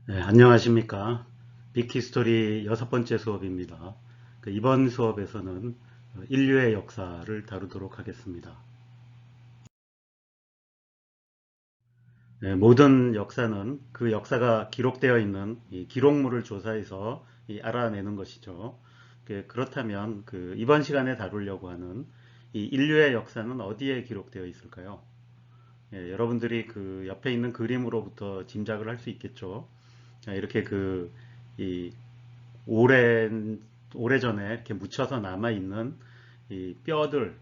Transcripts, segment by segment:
네, 안녕하십니까. 빅히스토리 6번째 수업입니다. 이번 수업에서는 인류의 역사를 다루도록 하겠습니다. 네, 모든 역사는 그 역사가 기록되어 있는 이 기록물을 조사해서 알아내는 것이죠. 그렇다면 이번 시간에 다루려고 하는 이 인류의 역사는 어디에 기록되어 있을까요? 여러분들이 그 옆에 있는 그림으로부터 짐작을 할 수 있겠죠. 이렇게 이 오랜 오래전에 이렇게 묻혀서 남아 있는 이 뼈들,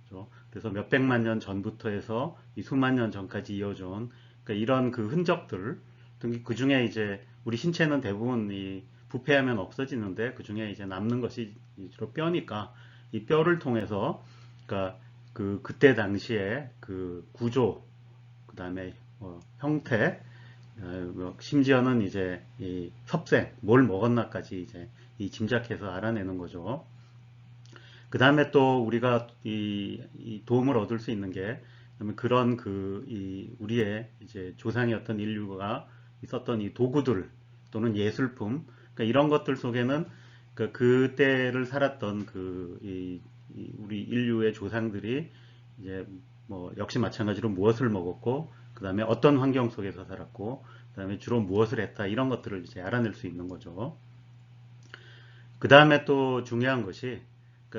그죠? 그래서 몇백만 년 전부터 해서 이 수만 년 전까지 이어져온 그러니까 이런 그 흔적들, 그 중에 이제 우리 신체는 대부분 이 부패하면 없어지는데 그 중에 이제 남는 것이 주로 뼈니까 이 뼈를 통해서 그러니까 그때 당시에 그 구조, 그 다음에 형태, 심지어는 이제 이 섭생, 뭘 먹었나까지 이제 이 짐작해서 알아내는 거죠. 그 다음에 또 우리가 이 도움을 얻을 수 있는 게 그런 우리의 이제 조상이었던 인류가 있었던 이 도구들 또는 예술품, 그러니까 이런 것들 속에는 그때를 살았던 우리 인류의 조상들이 이제 뭐 역시 마찬가지로 무엇을 먹었고, 그 다음에 어떤 환경 속에서 살았고, 그 다음에 주로 무엇을 했다 이런 것들을 이제 알아낼 수 있는 거죠. 그 다음에 또 중요한 것이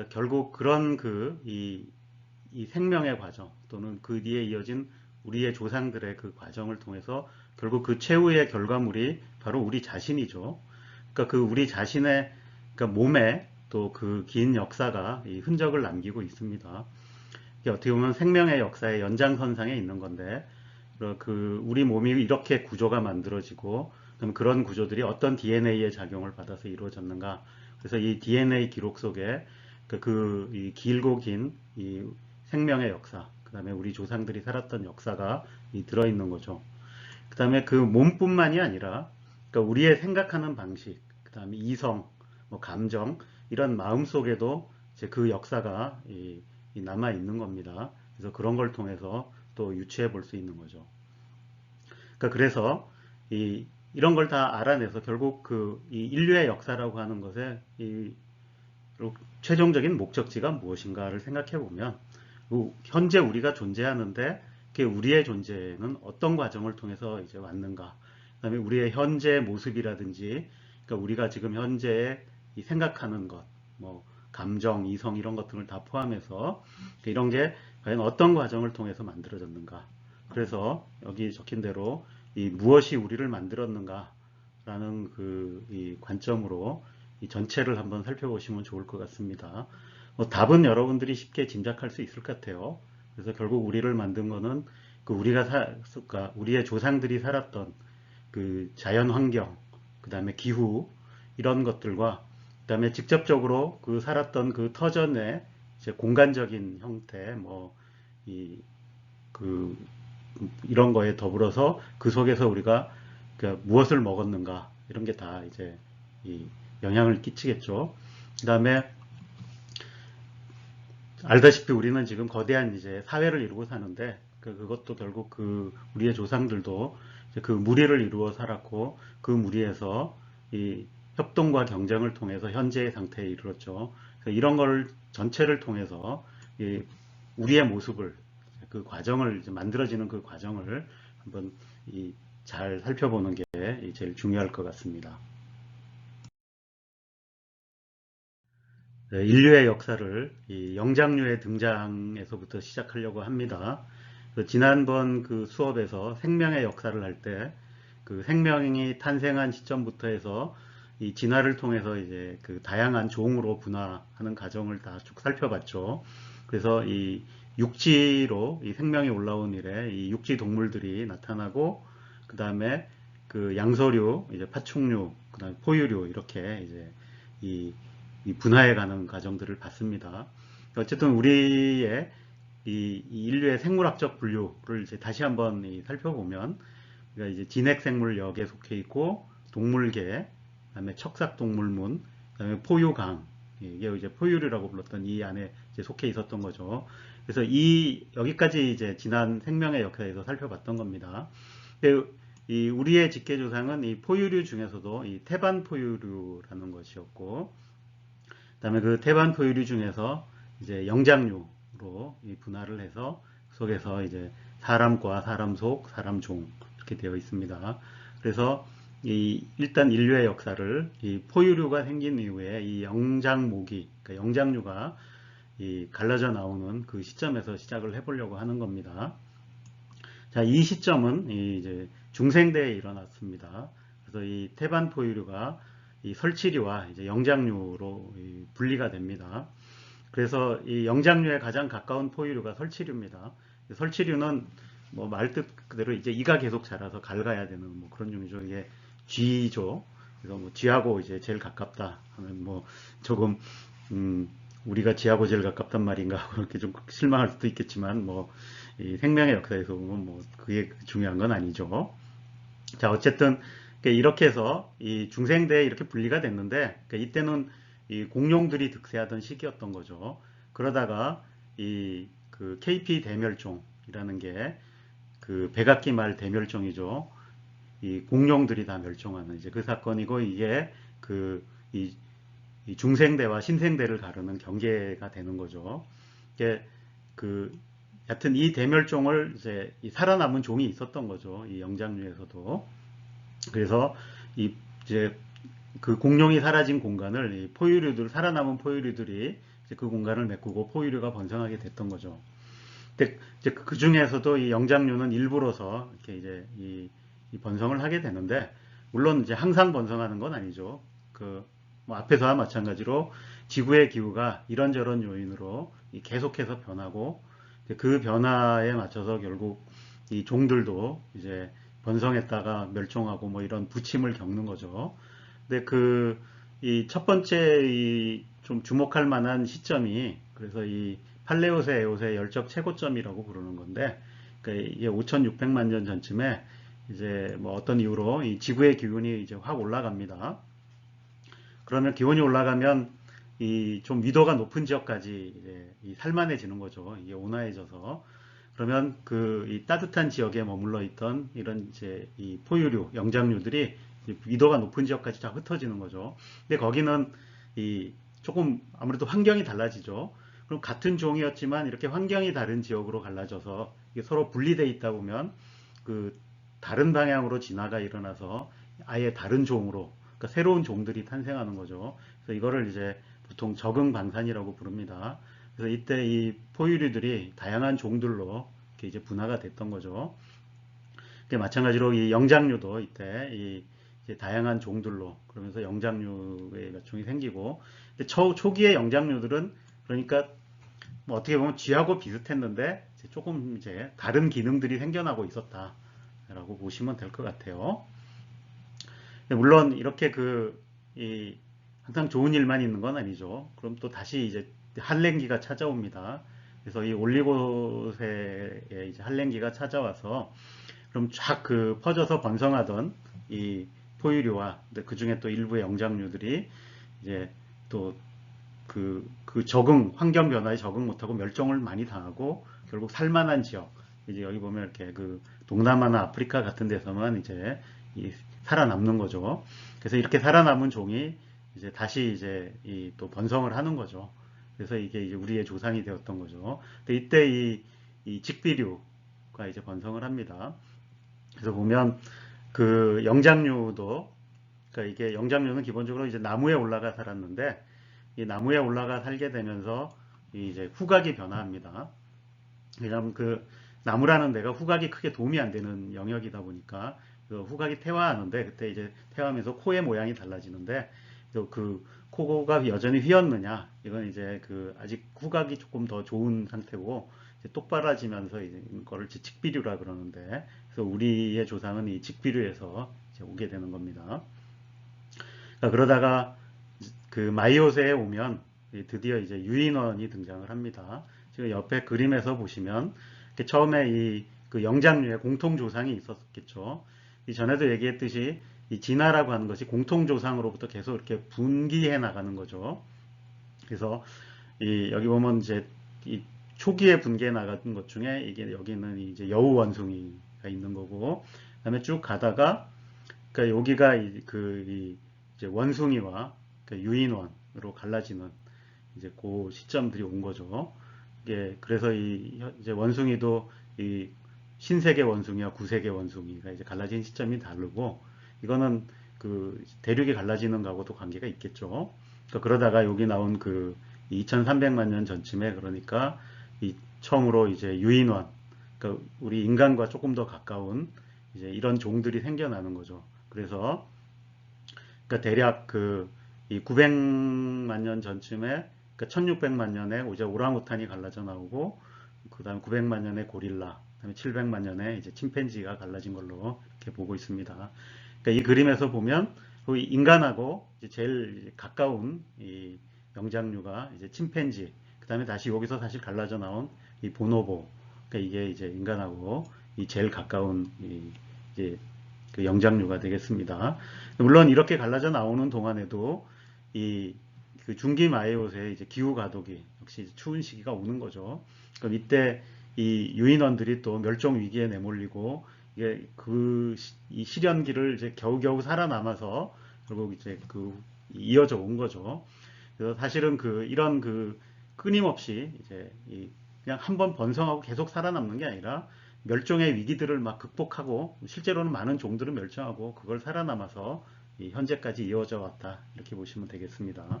결국 그런 이 생명의 과정 또는 그 뒤에 이어진 우리의 조상들의 그 과정을 통해서 결국 그 최후의 결과물이 바로 우리 자신이죠. 그러니까 그 우리 자신의 그러니까 몸에 또 그 긴 역사가 이 흔적을 남기고 있습니다. 이게 어떻게 보면 생명의 역사의 연장선상에 있는 건데 우리 몸이 이렇게 구조가 만들어지고 그럼 그런 구조들이 어떤 DNA의 작용을 받아서 이루어졌는가. 그래서 이 DNA 기록 속에 이 길고 긴 이 생명의 역사, 그 다음에 우리 조상들이 살았던 역사가 들어있는 거죠. 그 다음에 그 몸뿐만이 아니라 그러니까 우리의 생각하는 방식, 그 다음에 이성, 뭐 감정 이런 마음 속에도 이제 그 역사가 남아 있는 겁니다. 그래서 그런 걸 통해서 또 유추해 볼 수 있는 거죠. 그러니까 그래서 이런 걸 다 알아내서 결국 이 인류의 역사라고 하는 것의 최종적인 목적지가 무엇인가를 생각해 보면 현재 우리가 존재하는데 우리의 존재는 어떤 과정을 통해서 이제 왔는가, 그다음에 우리의 현재 모습이라든지 그러니까 우리가 지금 현재 생각하는 것, 뭐 감정, 이성 이런 것들을 다 포함해서 이런 게 과연 어떤 과정을 통해서 만들어졌는가. 그래서 여기 적힌 대로 이 무엇이 우리를 만들었는가라는 이 관점으로 이 전체를 한번 살펴보시면 좋을 것 같습니다. 답은 여러분들이 쉽게 짐작할 수 있을 것 같아요. 그래서 결국 우리를 만든 거는 그러니까 우리의 조상들이 살았던 그 자연 환경, 그 다음에 기후 이런 것들과 그 다음에 직접적으로 살았던 그 터전의 이제 공간적인 형태, 그 이런 거에 더불어서 그 속에서 우리가 무엇을 먹었는가 이런 게 다 이제 이 영향을 끼치겠죠. 그 다음에 알다시피 우리는 지금 거대한 이제 사회를 이루고 사는데 그것도 결국 우리의 조상들도 이제 그 무리를 이루어 살았고 그 무리에서 이 협동과 경쟁을 통해서 현재의 상태에 이르렀죠. 이런 걸 전체를 통해서 우리의 모습을 그 과정을 이제 만들어지는 그 과정을 한번 잘 살펴보는 게 제일 중요할 것 같습니다. 네, 인류의 역사를 이 영장류의 등장에서부터 시작하려고 합니다. 지난번 그 수업에서 생명의 역사를 할 때 그 생명이 탄생한 시점부터 해서 이 진화를 통해서 이제 그 다양한 종으로 분화하는 과정을 다 쭉 살펴봤죠. 그래서 이 육지로 이 생명이 올라온 이래 이 육지 동물들이 나타나고 그 다음에 그 양서류, 이제 파충류, 그 다음에 포유류 이렇게 이제 이 분화해가는 과정들을 봤습니다. 어쨌든 우리의 이 인류의 생물학적 분류를 이제 다시 한번 살펴보면, 그러니까 이제 진핵생물역에 속해 있고, 동물계, 그다음에 척삭동물문, 그다음에 포유강, 이게 이제 포유류라고 불렀던 이 안에 이제 속해 있었던 거죠. 그래서 여기까지 이제 지난 생명의 역사에서 살펴봤던 겁니다. 이 우리의 직계조상은 이 포유류 중에서도 이 태반 포유류라는 것이었고, 그다음에 그 태반 포유류 중에서 이제 영장류로 이 분할을 해서 속에서 이제 사람과 사람 속, 사람 종 이렇게 되어 있습니다. 그래서 이 일단 인류의 역사를 이 포유류가 생긴 이후에 이 영장모기, 그러니까 영장류가 이 갈라져 나오는 그 시점에서 시작을 해보려고 하는 겁니다. 자, 이 시점은 이제 중생대에 일어났습니다. 그래서 이 태반 포유류가 이 설치류와 이제 영장류로 분리가 됩니다. 그래서 이 영장류에 가장 가까운 포유류가 설치류입니다. 설치류는 뭐 말 뜻 그대로 이제 이가 계속 자라서 갈가야 되는 뭐 그런 종이죠. 이게 쥐죠. 그래서 뭐 쥐하고 이제 제일 가깝다 하면 뭐 조금 음, 우리가 쥐하고 제일 가깝단 말인가 그렇게 좀 실망할 수도 있겠지만 뭐 이 생명의 역사에서 보면 뭐 그게 중요한 건 아니죠. 자, 어쨌든 이렇게 해서 이 중생대에 이렇게 분리가 됐는데 이때는 이 공룡들이 득세하던 시기였던 거죠. 그러다가 이 그 KP 대멸종이라는 게 그 백악기 말 대멸종이죠. 이 공룡들이 다 멸종하는 이제 그 사건이고 이게 그이 이 중생대와 신생대를 가르는 경계가 되는 거죠. 이게 그 여튼 이 대멸종을 이제 이 살아남은 종이 있었던 거죠. 이 영장류에서도. 그래서 이 이제 그 공룡이 사라진 공간을 이 포유류들 살아남은 포유류들이 이제 그 공간을 메꾸고 포유류가 번성하게 됐던 거죠. 근데 이제 그 중에서도 이 영장류는 일부러서 이렇게 이제 이 번성을 하게 되는데 물론 이제 항상 번성하는 건 아니죠. 그뭐 앞에서와 마찬가지로 지구의 기후가 이런저런 요인으로 계속해서 변하고 그 변화에 맞춰서 결국 이 종들도 이제 번성했다가 멸종하고 뭐 이런 부침을 겪는 거죠. 근데 이 첫 번째 이 좀 주목할 만한 시점이 그래서 이 팔레오세 에오세 열적 최고점이라고 부르는 건데 그러니까 이게 5,600만 년 전쯤에 이제 뭐 어떤 이유로 이 지구의 기온이 이제 확 올라갑니다. 그러면 기온이 올라가면 이 좀 위도가 높은 지역까지 이제 이 살만해지는 거죠. 이게 온화해져서 그러면 이 따뜻한 지역에 머물러 있던 이런 이제 이 포유류, 영장류들이 위도가 높은 지역까지 다 흩어지는 거죠. 근데 거기는 이 조금 아무래도 환경이 달라지죠. 그럼 같은 종이었지만 이렇게 환경이 다른 지역으로 갈라져서 이게 서로 분리되어 있다 보면 그 다른 방향으로 진화가 일어나서 아예 다른 종으로 그러니까 새로운 종들이 탄생하는 거죠. 그래서 이거를 이제 보통 적응 방산이라고 부릅니다. 그래서 이때 이 포유류들이 다양한 종들로 이렇게 이제 분화가 됐던 거죠. 마찬가지로 이 영장류도 이때 이제 다양한 종들로 그러면서 영장류의 몇 종이 생기고 초기의 영장류들은 그러니까 뭐 어떻게 보면 쥐하고 비슷했는데 조금 이제 다른 기능들이 생겨나고 있었다라고 보시면 될 것 같아요. 물론 이렇게 항상 좋은 일만 있는 건 아니죠. 그럼 또 다시 이제 한랭기가 찾아옵니다. 그래서 이 올리고세에 이제 한랭기가 찾아와서 그럼 쫙 퍼져서 번성하던 이 포유류와 그 중에 또 일부의 영장류들이 이제 또 적응, 환경 변화에 적응 못하고 멸종을 많이 당하고 결국 살만한 지역, 이제 여기 보면 이렇게 동남아나 아프리카 같은 데서만 이제 살아남는 거죠. 그래서 이렇게 살아남은 종이 이제 다시 이제 또 번성을 하는 거죠. 그래서 이게 이제 우리의 조상이 되었던 거죠. 근데 이때 이 직비류가 이제 번성을 합니다. 그래서 보면 영장류도 그러니까 이게 영장류는 기본적으로 이제 나무에 올라가 살았는데 이 나무에 올라가 살게 되면서 이제 후각이 변화합니다. 왜냐하면 나무라는 데가 후각이 크게 도움이 안 되는 영역이다 보니까 후각이 퇴화하는데 그때 이제 퇴화하면서 코의 모양이 달라지는데 또 코가 여전히 휘었느냐 이건 이제 아직 후각이 조금 더 좋은 상태고 이제 똑바라지면서 이거를 직비류라 그러는데 그래서 우리의 조상은 이 직비류에서 오게 되는 겁니다. 그러니까 그러다가 마이오세에 오면 드디어 이제 유인원이 등장을 합니다. 지금 옆에 그림에서 보시면 처음에 영장류의 공통조상이 있었겠죠. 전에도 얘기했듯이 이 진화라고 하는 것이 공통조상으로부터 계속 이렇게 분기해 나가는 거죠. 그래서 여기 보면 이제 초기에 분기해 나가는 것 중에 여기는 이제 여우 원숭이가 있는 거고 그다음에 쭉 가다가 그러니까 여기가 이제 원숭이와 그 유인원으로 갈라지는 이제 그 시점들이 온 거죠. 이게 그래서 이제 원숭이도 이 신세계 원숭이와 구세계 원숭이가 이제 갈라진 시점이 다르고 이거는 그 대륙이 갈라지는 거하고도 관계가 있겠죠. 그러니까 그러다가 여기 나온 그 2300만 년 전쯤에 그러니까 이 처음으로 이제 유인원, 그러니까 우리 인간과 조금 더 가까운 이제 이런 종들이 생겨나는 거죠. 그래서 그러니까 대략 이 900만 년 전쯤에 그러니까 1600만 년에 이제 오랑우탄이 갈라져 나오고 그다음 900만 년에 고릴라, 그다음에 700만 년에 이제 침팬지가 갈라진 걸로 이렇게 보고 있습니다. 그러니까 이 그림에서 보면 그 인간하고 이제 제일 가까운 이 영장류가 이제 침팬지, 그다음에 다시 여기서 사실 갈라져 나온 이 보노보, 그러니까 이게 이제 인간하고 이 제일 가까운 이제 그 영장류가 되겠습니다. 물론 이렇게 갈라져 나오는 동안에도 이 그 중기 마에옷의 이제 기후 가독이 역시 추운 시기가 오는 거죠. 그럼 이때 이 유인원들이 또 멸종 위기에 내몰리고 이게 이 실현기를 이제 겨우겨우 살아남아서 결국 이제 이어져 온 거죠. 그래서 사실은 이런 끊임없이 이제 그냥 한번 번성하고 계속 살아남는 게 아니라 멸종의 위기들을 막 극복하고 실제로는 많은 종들은 멸종하고 그걸 살아남아서 현재까지 이어져 왔다 이렇게 보시면 되겠습니다.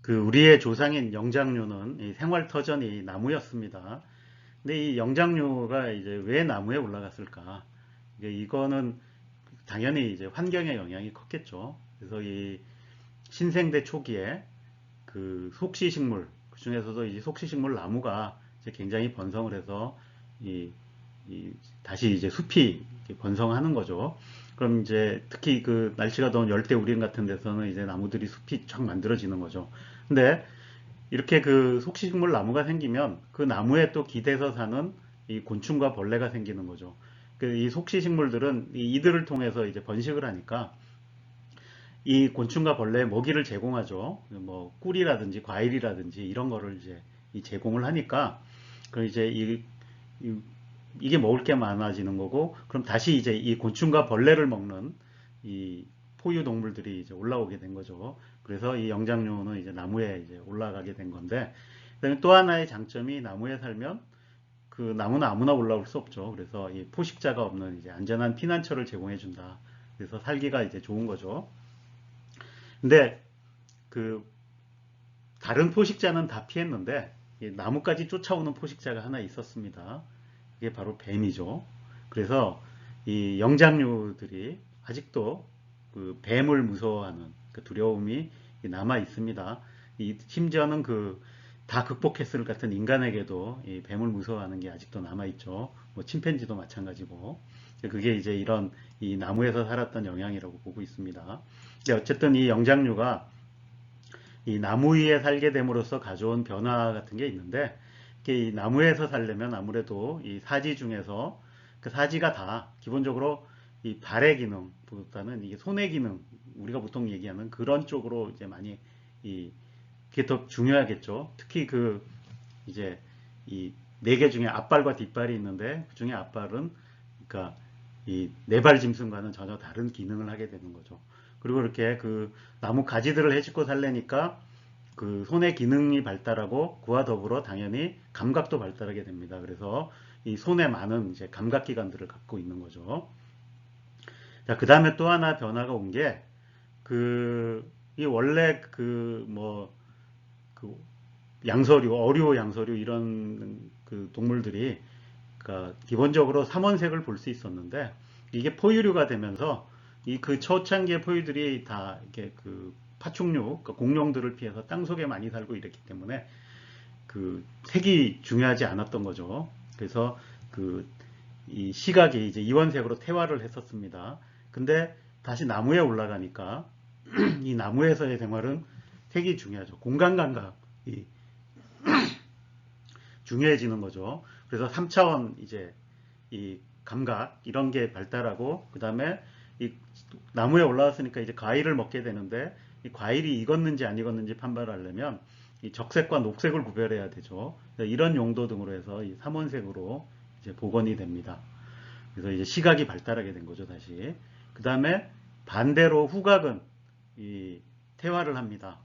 우리의 조상인 영장류는 이 생활터전이 나무였습니다. 근데 이 영장류가 이제 왜 나무에 올라갔을까? 이거는 당연히 이제 환경의 영향이 컸겠죠. 그래서 이 신생대 초기에 속시식물, 그 중에서도 이 속시식물 나무가 이제 굉장히 번성을 해서 다시 이제 숲이 번성하는 거죠. 그럼 이제 특히 날씨가 더운 열대 우림 같은 데서는 이제 나무들이 숲이 쫙 만들어지는 거죠. 근데 이렇게 속시식물 나무가 생기면 그 나무에 또 기대서 사는 이 곤충과 벌레가 생기는 거죠. 이 속시식물들은 이들을 통해서 이제 번식을 하니까 이 곤충과 벌레의 먹이를 제공하죠. 뭐 꿀이라든지 과일이라든지 이런 거를 이제 제공을 하니까 이제 이게 먹을 게 많아지는 거고, 그럼 다시 이제 이 곤충과 벌레를 먹는 이 포유 동물들이 이제 올라오게 된 거죠. 그래서 이 영장류는 이제 나무에 이제 올라가게 된 건데, 그다음에 또 하나의 장점이 나무에 살면 나무는 아무나 올라올 수 없죠. 그래서 이 포식자가 없는 이제 안전한 피난처를 제공해 준다. 그래서 살기가 이제 좋은 거죠. 근데 그 다른 포식자는 다 피했는데 나무까지 쫓아오는 포식자가 하나 있었습니다. 그게 바로 뱀이죠. 그래서 이 영장류들이 아직도 뱀을 무서워하는 두려움이 남아 있습니다. 심지어는 다 극복했을 같은 인간에게도 이 뱀을 무서워하는 게 아직도 남아 있죠. 뭐 침팬지도 마찬가지고. 그게 이제 이런 이 나무에서 살았던 영향이라고 보고 있습니다. 근데 어쨌든 이 영장류가 이 나무 위에 살게 됨으로써 가져온 변화 같은 게 있는데, 이 나무에서 살려면 아무래도 이 사지 중에서 그 사지가 다 기본적으로 이 발의 기능보다는 이게 손의 기능, 우리가 보통 얘기하는 그런 쪽으로 이제 많이 그게 더 중요하겠죠. 특히 이제 이 네 개 중에 앞발과 뒷발이 있는데 그 중에 앞발은 그러니까 이 네발 짐승과는 전혀 다른 기능을 하게 되는 거죠. 그리고 이렇게 나무 가지들을 헤집고 살려니까 손의 기능이 발달하고 그와 더불어 당연히 감각도 발달하게 됩니다. 그래서 이 손에 많은 이제 감각 기관들을 갖고 있는 거죠. 자, 그 다음에 또 하나 변화가 온 게 이 원래 양서류, 어류, 양서류 이런 동물들이 그러니까 기본적으로 삼원색을 볼 수 있었는데 이게 포유류가 되면서 초창기의 포유들이 다 이렇게 파충류, 그러니까 공룡들을 피해서 땅속에 많이 살고 이랬기 때문에 색이 중요하지 않았던 거죠. 그래서 이 시각이 이제 이원색으로 태화를 했었습니다. 근데 다시 나무에 올라가니까 이 나무에서의 생활은 색이 중요하죠. 공간 감각이 중요해지는 거죠. 그래서 3차원 이제 이 감각 이런 게 발달하고 그 다음에 이 나무에 올라왔으니까 이제 과일을 먹게 되는데 이 과일이 익었는지 안 익었는지 판별하려면 이 적색과 녹색을 구별해야 되죠. 이런 용도 등으로 해서 이 삼원색으로 이제 복원이 됩니다. 그래서 이제 시각이 발달하게 된 거죠, 다시. 그 다음에 반대로 후각은 이 퇴화를 합니다.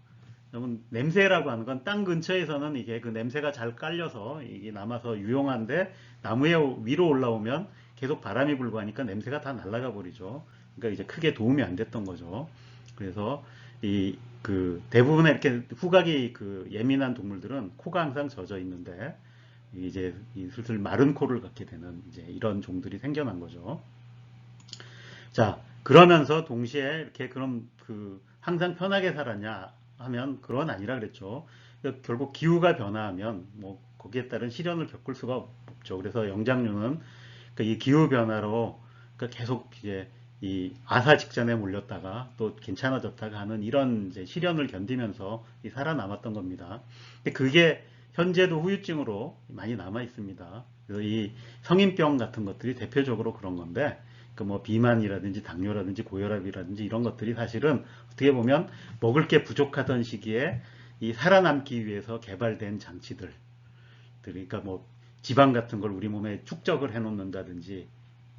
그러면 냄새라고 하는 건 땅 근처에서는 이게 그 냄새가 잘 깔려서 이게 남아서 유용한데 나무에 위로 올라오면 계속 바람이 불고 하니까 냄새가 다 날아가 버리죠. 그러니까 이제 크게 도움이 안 됐던 거죠. 그래서 이 그 대부분의 이렇게 후각이 그 예민한 동물들은 코가 항상 젖어 있는데 이제 슬슬 마른 코를 갖게 되는 이제 이런 종들이 생겨난 거죠. 자, 그러면서 동시에 이렇게 그럼 그 항상 편하게 살았냐 하면 그건 아니라 그랬죠. 결국 기후가 변화하면 뭐 거기에 따른 시련을 겪을 수가 없죠. 그래서 영장류는 이 기후 변화로 계속 이제 이 아사 직전에 몰렸다가 또 괜찮아졌다가 하는 이런 이제 시련을 견디면서 살아남았던 겁니다. 근데 그게 현재도 후유증으로 많이 남아 있습니다. 그래서 이 성인병 같은 것들이 대표적으로 그런 건데, 그 뭐 비만이라든지 당뇨라든지 고혈압이라든지 이런 것들이 사실은 어떻게 보면 먹을 게 부족하던 시기에 이 살아남기 위해서 개발된 장치들, 그러니까 뭐 지방 같은 걸 우리 몸에 축적을 해 놓는다든지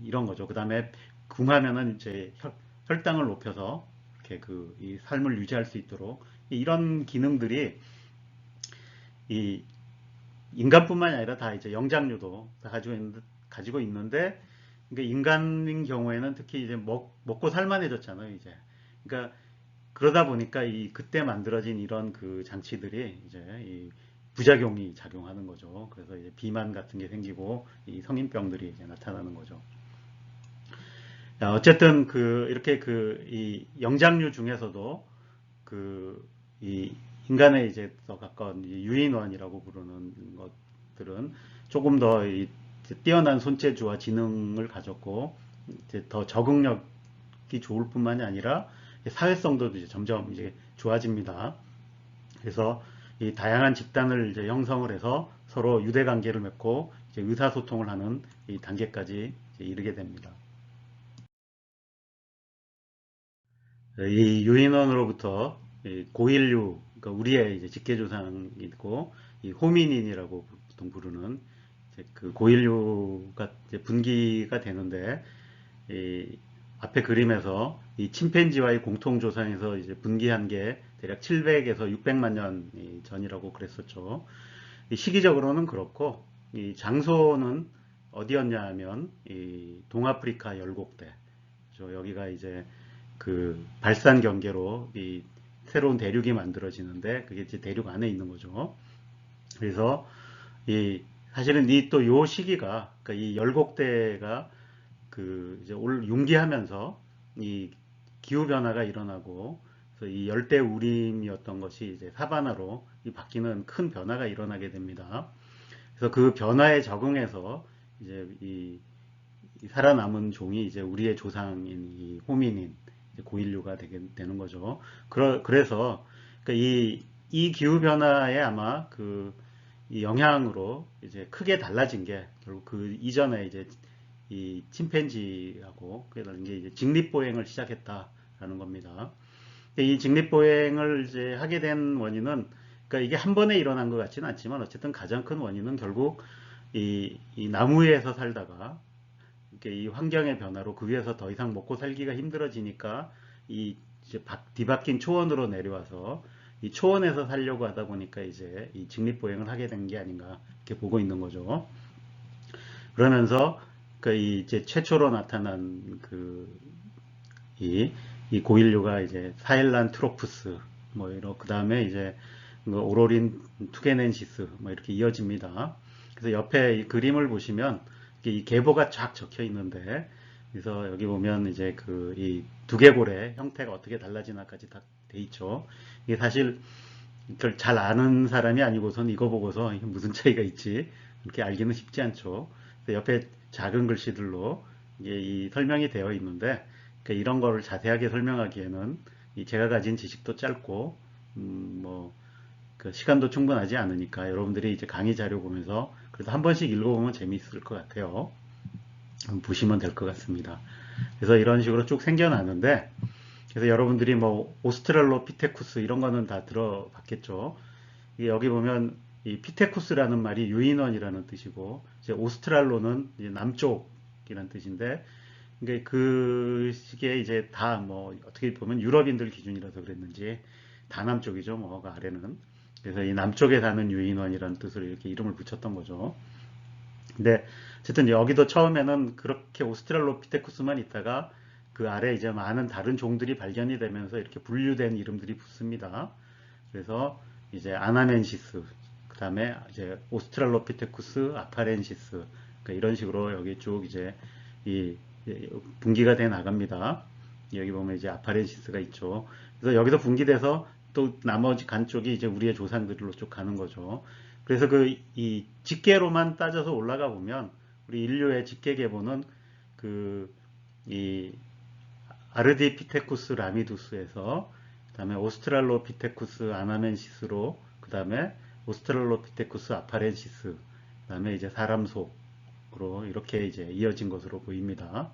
이런 거죠. 그 다음에 궁하면은 이제 혈당을 높여서 이렇게 그 이 삶을 유지할 수 있도록 이런 기능들이 이 인간뿐만이 아니라 다 이제 영장류도 다 가지고 있는데, 그러니까 인간인 경우에는 특히 이제 먹고 살만해졌잖아요, 이제. 그러니까 그러다 보니까 이 그때 만들어진 이런 그 장치들이 이제 이 부작용이 작용하는 거죠. 그래서 이제 비만 같은 게 생기고 이 성인병들이 이제 나타나는 거죠. 어쨌든 그 이렇게 그 이 영장류 중에서도 그 이 인간에 이제 더 가까운 유인원이라고 부르는 것들은 조금 더 뛰어난 손재주와 지능을 가졌고 이제 더 적응력이 좋을 뿐만이 아니라 사회성도 이제 점점 이제 좋아집니다. 그래서 이 다양한 집단을 이제 형성을 해서 서로 유대 관계를 맺고 이제 의사소통을 하는 이 단계까지 이제 이르게 됩니다. 이 유인원으로부터 이 고인류, 그러니까 우리의 이제 직계조상이고 이 호미닌이라고 보통 부르는 이제 그 고인류가 이제 분기가 되는데, 이 앞에 그림에서 이 침팬지와의 공통조상에서 이제 분기한 게 대략 700에서 600만 년 전이라고 그랬었죠. 이 시기적으로는 그렇고 이 장소는 어디였냐 하면 이 동아프리카 열곡대. 여기가 이제 그 발산 경계로 이 새로운 대륙이 만들어지는데 그게 이제 대륙 안에 있는 거죠. 그래서 이 사실은 이 또 요 시기가 그러니까 이 열곡대가 그 이제 올 융기하면서 이 기후 변화가 일어나고 그래서 이 열대 우림이었던 것이 이제 사바나로 바뀌는 큰 변화가 일어나게 됩니다. 그래서 그 변화에 적응해서 이제 이 살아남은 종이 이제 우리의 조상인 이 호미닌 고인류가 되는 거죠. 그래서 그러니까 이 기후 변화에 아마 그 이 영향으로 이제 크게 달라진 게 결국 그 이전에 이제 이 침팬지하고 그다는 게 이제 직립보행을 시작했다라는 겁니다. 이 직립보행을 이제 하게 된 원인은 그러니까 이게 한 번에 일어난 것 같지는 않지만 어쨌든 가장 큰 원인은 결국 이 나무 위에서 살다가 이 환경의 변화로 그 위에서 더 이상 먹고 살기가 힘들어지니까 이 이제 뒤바뀐 초원으로 내려와서 이 초원에서 살려고 하다 보니까 이제 이 직립보행을 하게 된 게 아닌가 이렇게 보고 있는 거죠. 그러면서 그 이제 최초로 나타난 이 고인류가 이제 사헬란트로푸스 뭐 이런 그 다음에 이제 오로린 투게넨시스 뭐 이렇게 이어집니다. 그래서 옆에 이 그림을 보시면 이 계보가 쫙 적혀 있는데, 그래서 여기 보면 이제 그 이 두개골의 형태가 어떻게 달라지나까지 다 돼 있죠. 이게 사실 이걸 잘 아는 사람이 아니고선 이거 보고서 이게 무슨 차이가 있지 이렇게 알기는 쉽지 않죠. 옆에 작은 글씨들로 이게 이 설명이 되어 있는데, 그러니까 이런 거를 자세하게 설명하기에는 제가 가진 지식도 짧고 그 시간도 충분하지 않으니까 여러분들이 이제 강의 자료 보면서 그래도 한 번씩 읽어보면 재미있을 것 같아요. 한번 보시면 될 것 같습니다. 그래서 이런 식으로 쭉 생겨나는데, 그래서 여러분들이 뭐 오스트랄로피테쿠스 이런 거는 다 들어봤겠죠. 여기 보면 이 피테쿠스라는 말이 유인원이라는 뜻이고, 이제 오스트랄로는 이제 남쪽이라는 뜻인데, 그러니까 그 시기에 이제 다 뭐 어떻게 보면 유럽인들 기준이라서 그랬는지 다 남쪽이죠, 뭐 그 아래는. 그래서 이 남쪽에 사는 유인원이라는 뜻으로 이렇게 이름을 붙였던 거죠. 근데 어쨌든 여기도 처음에는 그렇게 오스트랄로피테쿠스만 있다가 그 아래 이제 많은 다른 종들이 발견이 되면서 이렇게 분류된 이름들이 붙습니다. 그래서 이제 아나멘시스, 그 다음에 이제 오스트랄로피테쿠스 아파렌시스, 그러니까 이런 식으로 여기 쭉 이제 이 분기가 돼 나갑니다. 여기 보면 이제 아파렌시스가 있죠. 그래서 여기서 분기돼서 또 나머지 간 쪽이 이제 우리의 조상들로 쭉 가는 거죠. 그래서 그 이 직계로만 따져서 올라가 보면 우리 인류의 직계 계보는 그 이 아르디피테쿠스 라미두스에서 그다음에 오스트랄로피테쿠스 아나멘시스로 그다음에 오스트랄로피테쿠스 아파렌시스 그다음에 이제 사람 속으로 이렇게 이제 이어진 것으로 보입니다.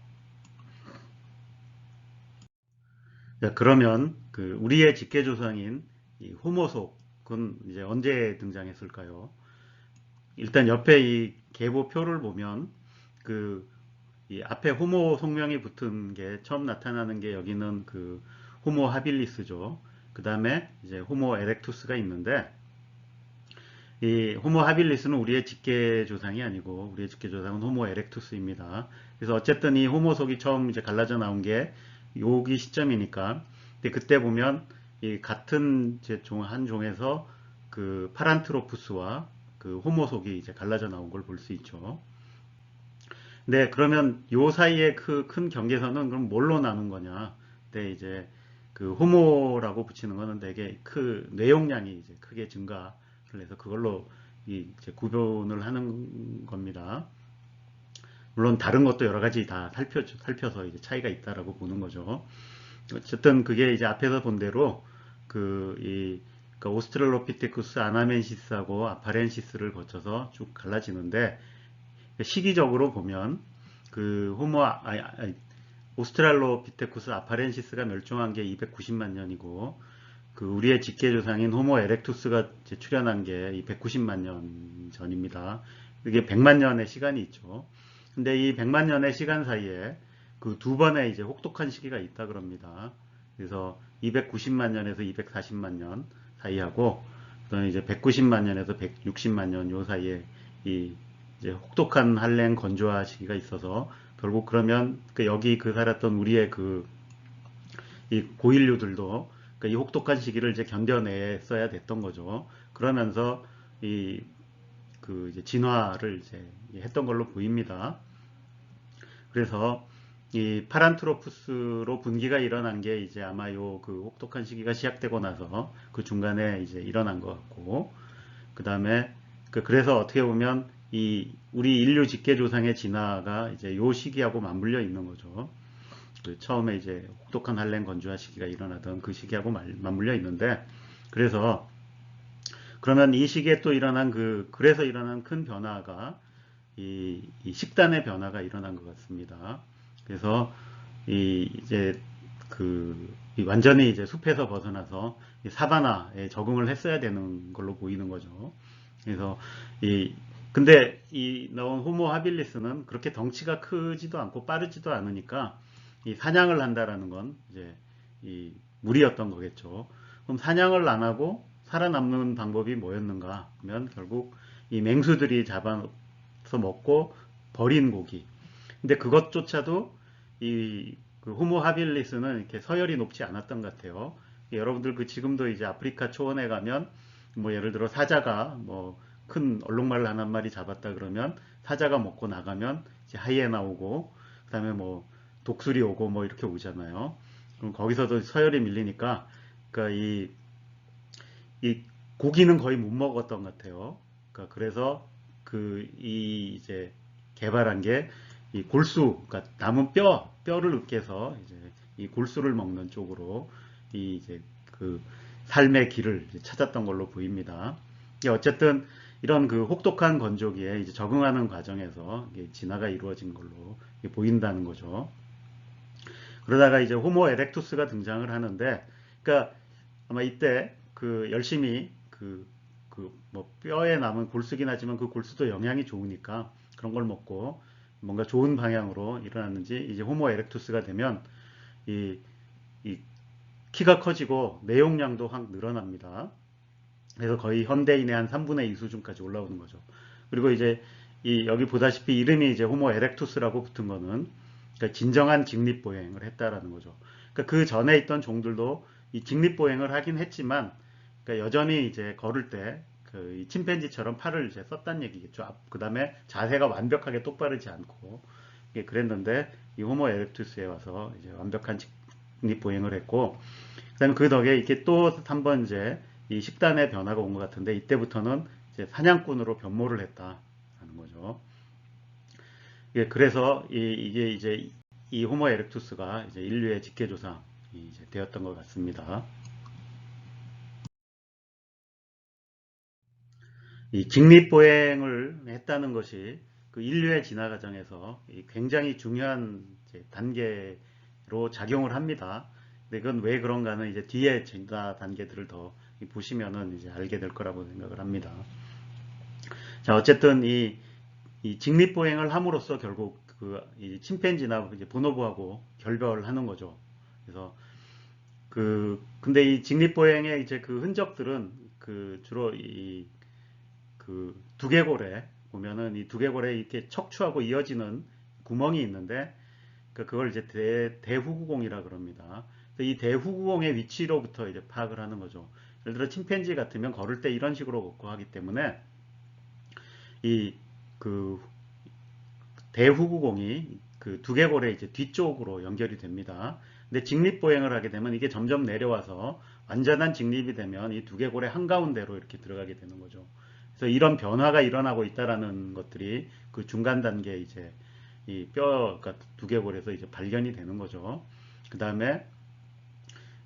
자, 그러면 그 우리의 직계 조상인 이 호모속은 이제 언제 등장했을까요? 일단 옆에 이 계보표를 보면 그 이 앞에 호모 속명이 붙은 게 처음 나타나는 게 여기는 그 호모 하빌리스죠. 그 다음에 이제 호모 에렉투스가 있는데 이 호모 하빌리스는 우리의 직계 조상이 아니고 우리의 직계 조상은 호모 에렉투스입니다. 그래서 어쨌든 이 호모속이 처음 이제 갈라져 나온 게 여기 시점이니까 근데 그때 보면 이 같은 한 종에서 그 파란트로푸스와 그 호모속이 이제 갈라져 나온 걸 볼 수 있죠. 네, 그러면 요 사이에 그 큰 경계선은 그럼 뭘로 나눈 거냐? 네, 이제 그 호모라고 붙이는 거는 되게 그 뇌용량이 이제 크게 증가를 해서 그걸로 이 이제 구분을 하는 겁니다. 물론 다른 것도 여러 가지 다 살펴서 이제 차이가 있다라고 보는 거죠. 어쨌든 그게 이제 앞에서 본 대로 그 오스트랄로피테쿠스 아나멘시스하고 아파렌시스를 거쳐서 쭉 갈라지는데 시기적으로 보면 그 오스트랄로피테쿠스 아파렌시스가 멸종한 게 290만 년이고 그 우리의 직계 조상인 호모 에렉투스가 출현한 게 190만 년 전입니다. 이게 100만 년의 시간이 있죠. 근데 이 100만 년의 시간 사이에 그 두 번의 이제 혹독한 시기가 있다 그럽니다. 그래서 290만 년에서 240만 년 사이하고 그다음에 이제 190만 년에서 160만 년 요 사이에 이 이제 혹독한 한랭 건조화 시기가 있어서 결국 그러면 그 여기 그 살았던 우리의 그 이 고인류들도 그이 혹독한 시기를 이제 견뎌냈어야 됐던 거죠. 그러면서 이 그 이제 진화를 이제 했던 걸로 보입니다. 그래서 이 파란트로푸스로 분기가 일어난 게 이제 아마 요 그 혹독한 시기가 시작되고 나서 그 중간에 이제 일어난 것 같고 그 다음에 그래서 어떻게 보면 이 우리 인류 직계 조상의 진화가 이제 요 시기하고 맞물려 있는 거죠. 그 처음에 이제 혹독한 한랭 건조화 시기가 일어나던 그 시기하고 맞물려 있는데 그래서 그러면 이 시기에 또 일어난 그래서 일어난 큰 변화가 이 식단의 변화가 일어난 것 같습니다. 그래서 이제 완전히 이제 숲에서 벗어나서 사바나에 적응을 했어야 되는 걸로 보이는 거죠. 그래서 근데 이 나온 호모 하빌리스는 그렇게 덩치가 크지도 않고 빠르지도 않으니까 이 사냥을 한다라는 건 이제 이 무리였던 거겠죠. 그럼 사냥을 안 하고 살아남는 방법이 뭐였는가 하면 결국 이 맹수들이 잡아서 먹고 버린 고기. 근데 그것조차도 그 호모 하빌리스는 이렇게 서열이 높지 않았던 것 같아요. 여러분들 지금도 이제 아프리카 초원에 가면 뭐 예를 들어 사자가 뭐 큰 얼룩말 한 마리 잡았다 그러면 사자가 먹고 나가면 이제 하이에나 오고 그다음에 뭐 독수리 오고 뭐 이렇게 오잖아요. 그럼 거기서도 서열이 밀리니까 그러니까 이 고기는 거의 못 먹었던 것 같아요. 그러니까 그래서 이제 개발한 게 이 골수, 그러니까 남은 뼈를 으깨서 이제 이 골수를 먹는 쪽으로 이제 그 삶의 길을 찾았던 걸로 보입니다. 어쨌든 이런 그 혹독한 건조기에 이제 적응하는 과정에서 진화가 이루어진 걸로 보인다는 거죠. 그러다가 이제 호모 에렉투스가 등장을 하는데, 그러니까 아마 이때 열심히 그 뭐 뼈에 남은 골수긴 하지만 그 골수도 영양이 좋으니까 그런 걸 먹고 뭔가 좋은 방향으로 일어났는지 이제 호모 에렉투스가 되면 이, 이 키가 커지고 내용량도 확 늘어납니다. 그래서 거의 현대인의 한 3분의 2 수준까지 올라오는 거죠. 그리고 이제 이 여기 보다시피 이름이 이제 호모 에렉투스라고 붙은 거는 그러니까 진정한 직립보행을 했다라는 거죠. 그러니까 그 전에 있던 종들도 이 직립보행을 하긴 했지만 그러니까 여전히 이제 걸을 때 그 침팬지처럼 팔을 이제 썼다는 얘기겠죠. 그 다음에 자세가 완벽하게 똑바르지 않고 그랬는데 이 호모 에렉투스에 와서 이제 완벽한 직립보행을 했고 그다음에 그 덕에 이게 또 한 번 이제 이 식단의 변화가 온 것 같은데 이때부터는 이제 사냥꾼으로 변모를 했다라는 거죠. 예, 그래서 이게 이제 이 호모 에렉투스가 이제 인류의 직계조상이 이제 되었던 것 같습니다. 이 직립보행을 했다는 것이 그 인류의 진화 과정에서 굉장히 중요한 단계로 작용을 합니다. 근데 그건 왜 그런가는 이제 뒤에 진화 단계들을 더 보시면은 이제 알게 될 거라고 생각을 합니다. 자, 어쨌든 이 직립보행을 함으로써 결국 이 침팬지나 이제 보노보하고 결별하는 거죠. 그래서 근데 이 직립보행의 이제 그 흔적들은 주로 그 두개골에 보면은 이 두개골에 이렇게 척추하고 이어지는 구멍이 있는데 그걸 이제 대후구공이라 그럽니다. 이 대후구공의 위치로부터 이제 파악을 하는 거죠. 예를 들어 침팬지 같으면 걸을 때 이런 식으로 걷고 하기 때문에 이 그 대후구공이 그 두개골의 이제 뒤쪽으로 연결이 됩니다. 근데 직립보행을 하게 되면 이게 점점 내려와서 완전한 직립이 되면 이 두개골의 한가운데로 이렇게 들어가게 되는 거죠. 그래서 이런 변화가 일어나고 있다라는 것들이 그 중간 단계 이제 이 뼈가 두개골에서 이제 발견이 되는 거죠. 그 다음에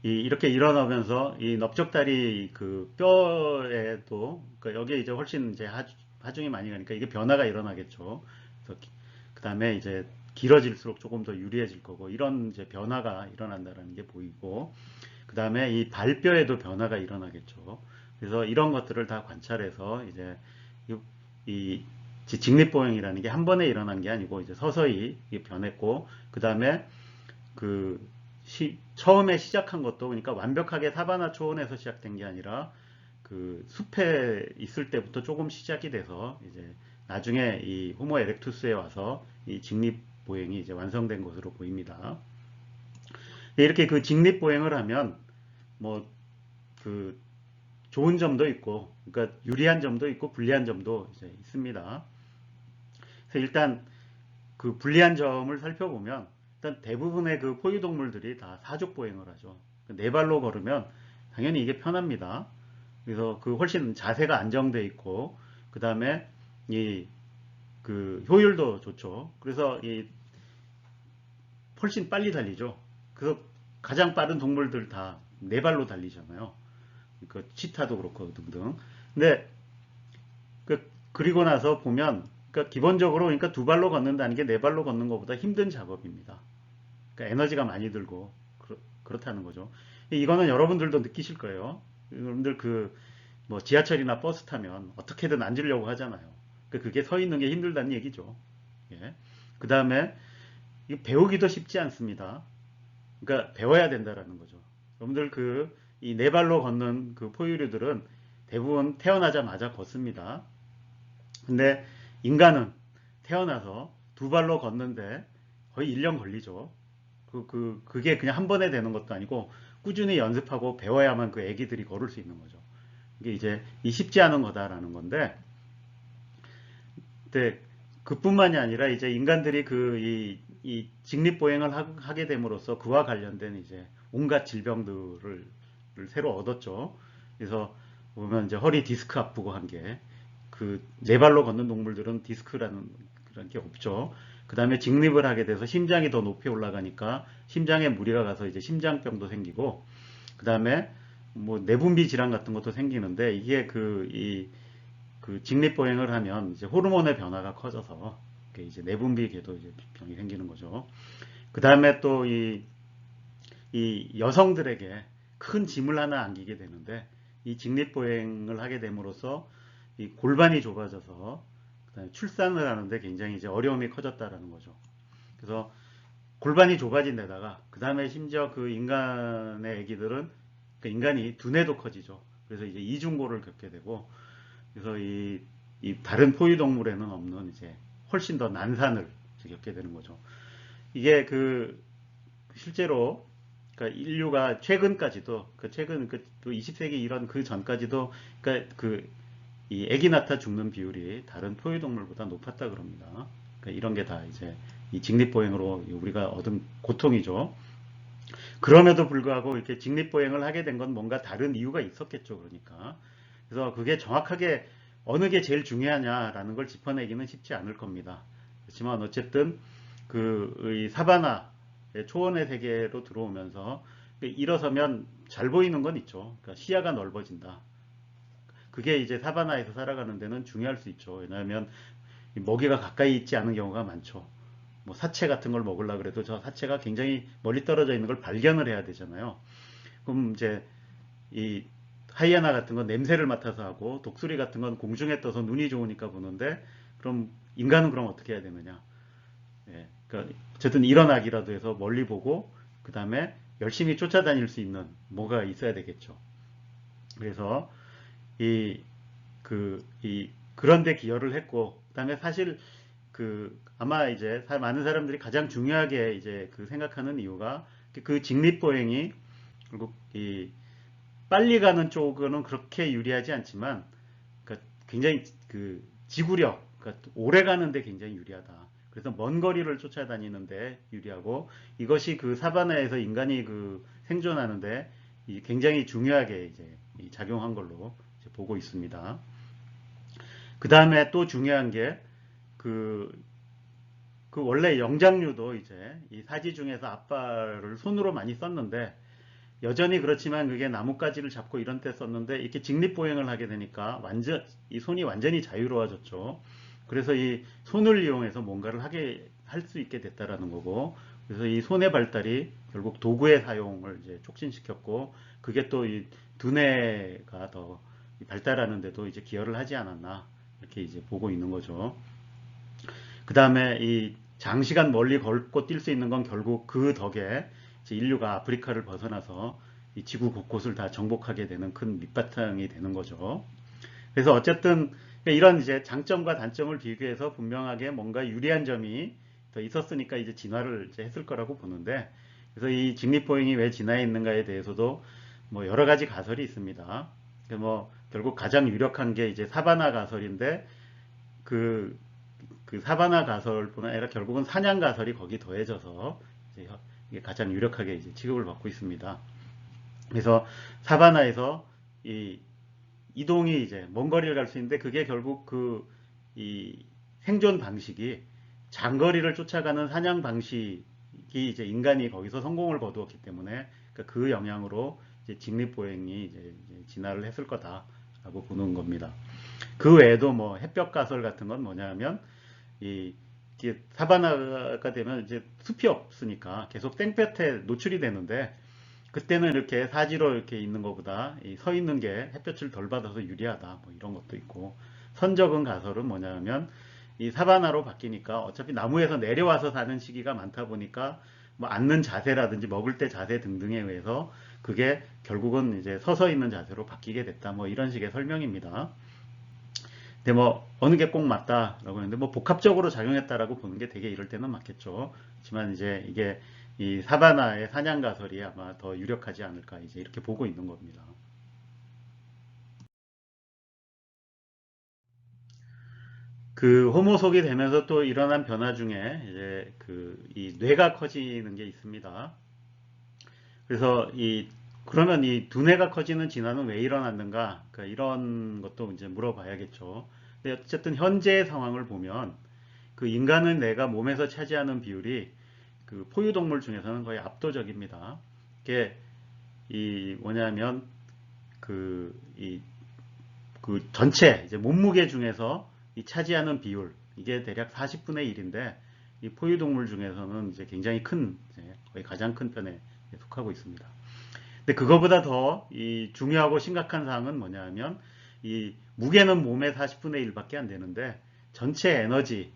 이렇게 일어나면서 이 넓적다리 그 뼈에도 그러니까 여기에 이제 훨씬 이제 하중이 많이 가니까 이게 변화가 일어나겠죠. 그래서 그 다음에 이제 길어질수록 조금 더 유리해질 거고 이런 이제 변화가 일어난다는 게 보이고 그 다음에 이 발뼈에도 변화가 일어나겠죠. 그래서 이런 것들을 다 관찰해서 이제 이 직립보행이라는 게 한 번에 일어난 게 아니고 이제 서서히 변했고 그 다음에 그 처음에 시작한 것도 그러니까 완벽하게 사바나 초원에서 시작된 게 아니라 그 숲에 있을 때부터 조금 시작이 돼서 이제 나중에 이 호모 에렉투스에 와서 이 직립보행이 이제 완성된 것으로 보입니다. 이렇게 그 직립보행을 하면 뭐 그 좋은 점도 있고 그러니까 유리한 점도 있고 불리한 점도 이제 있습니다. 그래서 일단 그 불리한 점을 살펴보면 일단 대부분의 그 포유동물들이 다 사족보행을 하죠. 네 발로 걸으면 당연히 이게 편합니다. 그래서 그 훨씬 자세가 안정돼 있고 그 다음에 이 그 효율도 좋죠. 그래서 이 훨씬 빨리 달리죠. 그래서 가장 빠른 동물들 다 네 발로 달리잖아요. 그 치타도 그렇고 등등. 근데 그리고 나서 보면 그러니까 기본적으로 그러니까 두 발로 걷는다는 게 네 발로 걷는 것보다 힘든 작업입니다. 그러니까 에너지가 많이 들고 그렇다는 거죠. 이거는 여러분들도 느끼실 거예요. 여러분들 뭐 지하철이나 버스 타면 어떻게든 앉으려고 하잖아요. 그게 서 있는 게 힘들다는 얘기죠. 예. 그 다음에 배우기도 쉽지 않습니다. 그러니까 배워야 된다라는 거죠. 여러분들 이 네 발로 걷는 그 포유류들은 대부분 태어나자마자 걷습니다. 근데 인간은 태어나서 두 발로 걷는데 거의 1년 걸리죠. 그게 그냥 한 번에 되는 것도 아니고 꾸준히 연습하고 배워야만 그 애기들이 걸을 수 있는 거죠. 이게 이제 쉽지 않은 거다라는 건데, 근데 그뿐만이 아니라 이제 인간들이 이 직립보행을 하게 됨으로써 그와 관련된 이제 온갖 질병들을 새로 얻었죠. 그래서 보면 이제 허리 디스크 아프고 한 게, 네 발로 걷는 동물들은 디스크라는 그런 게 없죠. 그 다음에 직립을 하게 돼서 심장이 더 높이 올라가니까 심장에 무리가 가서 이제 심장병도 생기고, 그 다음에 뭐 내분비 질환 같은 것도 생기는데 이게 직립보행을 하면 이제 호르몬의 변화가 커져서 이제 내분비계도 이제 병이 생기는 거죠. 그 다음에 또 이 여성들에게 큰 짐을 하나 안기게 되는데 이 직립보행을 하게 됨으로써 이 골반이 좁아져서 그다음에 출산을 하는데 굉장히 이제 어려움이 커졌다라는 거죠. 그래서 골반이 좁아진 데다가 그 다음에 심지어 그 인간의 아기들은 그 인간이 두뇌도 커지죠. 그래서 이제 이중고를 겪게 되고 그래서 이 다른 포유동물에는 없는 이제 훨씬 더 난산을 겪게 되는 거죠. 이게 그 실제로 그러니까 인류가 최근까지도 그 최근 그 20세기 이런 그 전까지도 그러니까 그 이 아기 낳다 죽는 비율이 다른 포유동물보다 높았다 그럽니다. 그러니까 이런 게 다 이제 이 직립보행으로 우리가 얻은 고통이죠. 그럼에도 불구하고 이렇게 직립보행을 하게 된 건 뭔가 다른 이유가 있었겠죠. 그러니까 그래서 그게 정확하게 어느 게 제일 중요하냐라는 걸 짚어내기는 쉽지 않을 겁니다. 그렇지만 어쨌든 그 사바나의 초원의 세계로 들어오면서 일어서면 잘 보이는 건 있죠. 그러니까 시야가 넓어진다. 그게 이제 사바나에서 살아가는 데는 중요할 수 있죠. 왜냐하면 먹이가 가까이 있지 않은 경우가 많죠. 뭐 사체 같은 걸 먹으려고 그래도 저 사체가 굉장히 멀리 떨어져 있는 걸 발견을 해야 되잖아요. 그럼 이제 이 하이에나 같은 건 냄새를 맡아서 하고 독수리 같은 건 공중에 떠서 눈이 좋으니까 보는데 그럼 인간은 그럼 어떻게 해야 되느냐? 예, 그러니까 어쨌든 일어나기라도 해서 멀리 보고 그 다음에 열심히 쫓아다닐 수 있는 뭐가 있어야 되겠죠. 그래서 이 그런데 기여를 했고 그다음에 사실 그 아마 이제 많은 사람들이 가장 중요하게 이제 그 생각하는 이유가 그 직립보행이 결국 이 빨리 가는 쪽은 그렇게 유리하지 않지만 그러니까 굉장히 그 지구력 그러니까 오래 가는데 굉장히 유리하다. 그래서 먼 거리를 쫓아다니는데 유리하고 이것이 그 사바나에서 인간이 그 생존하는데 굉장히 중요하게 이제 작용한 걸로 이제 보고 있습니다. 그 다음에 또 중요한 게 그 원래 영장류도 이제 이 사지 중에서 앞발을 손으로 많이 썼는데 여전히 그렇지만 그게 나뭇가지를 잡고 이런 때 썼는데 이렇게 직립보행을 하게 되니까 이 손이 완전히 자유로워졌죠. 그래서 이 손을 이용해서 뭔가를 하게 할 수 있게 됐다라는 거고 그래서 이 손의 발달이 결국 도구의 사용을 이제 촉진시켰고 그게 또 이 두뇌가 더 발달하는 데도 이제 기여를 하지 않았나 이렇게 이제 보고 있는 거죠. 그 다음에 이 장시간 멀리 걷고 뛸 수 있는 건 결국 그 덕에 인류가 아프리카를 벗어나서 이 지구 곳곳을 다 정복하게 되는 큰 밑바탕이 되는 거죠. 그래서 어쨌든 이런 이제 장점과 단점을 비교해서 분명하게 뭔가 유리한 점이 더 있었으니까 이제 진화를 이제 했을 거라고 보는데 그래서 이 직립보행이 왜 진화해 있는가에 대해서도 뭐 여러 가지 가설이 있습니다. 뭐 결국 가장 유력한 게 이제 사바나 가설인데 그 사바나 가설뿐 아니라 결국은 사냥 가설이 거기 더해져서 이게 가장 유력하게 이제 취급을 받고 있습니다. 그래서 사바나에서 이 이동이 이제 먼 거리를 갈 수 있는데 그게 결국 이 생존 방식이 장거리를 쫓아가는 사냥 방식이 이제 인간이 거기서 성공을 거두었기 때문에 그러니까 그 영향으로 이제 직립보행이 이제 진화를 했을 거다라고 보는 겁니다. 그 외에도 뭐 햇볕 가설 같은 건 뭐냐면 이 사바나가 되면 이제 숲이 없으니까 계속 땡볕에 노출이 되는데 그때는 이렇게 사지로 이렇게 있는 것보다 서 있는 게 햇볕을 덜 받아서 유리하다 뭐 이런 것도 있고 선적은 가설은 뭐냐면 이 사바나로 바뀌니까 어차피 나무에서 내려와서 사는 시기가 많다 보니까 뭐 앉는 자세라든지 먹을 때 자세 등등에 의해서 그게 결국은 이제 서서 있는 자세로 바뀌게 됐다 뭐 이런 식의 설명입니다. 근데 뭐 어느 게 꼭 맞다라고 했는데 뭐 복합적으로 작용했다라고 보는 게 되게 이럴 때는 맞겠죠. 하지만 이제 이게 이 사바나의 사냥 가설이 아마 더 유력하지 않을까 이제 이렇게 보고 있는 겁니다. 그 호모속이 되면서 또 일어난 변화 중에 이제 그 이 뇌가 커지는 게 있습니다. 그래서 그러면 이 두뇌가 커지는 진화는 왜 일어났는가? 그러니까 이런 것도 이제 물어봐야겠죠. 근데 어쨌든 현재의 상황을 보면 그 인간은 뇌가 몸에서 차지하는 비율이 그 포유동물 중에서는 거의 압도적입니다. 이게 뭐냐면 그 전체 이제 몸무게 중에서 이 차지하는 비율 이게 대략 40분의 1인데 이 포유동물 중에서는 이제 굉장히 큰 거의 가장 큰 편에 속하고 있습니다. 근데 그거보다 더 이 중요하고 심각한 사항은 뭐냐 하면 이 무게는 몸의 40분의 1밖에 안 되는데 전체 에너지,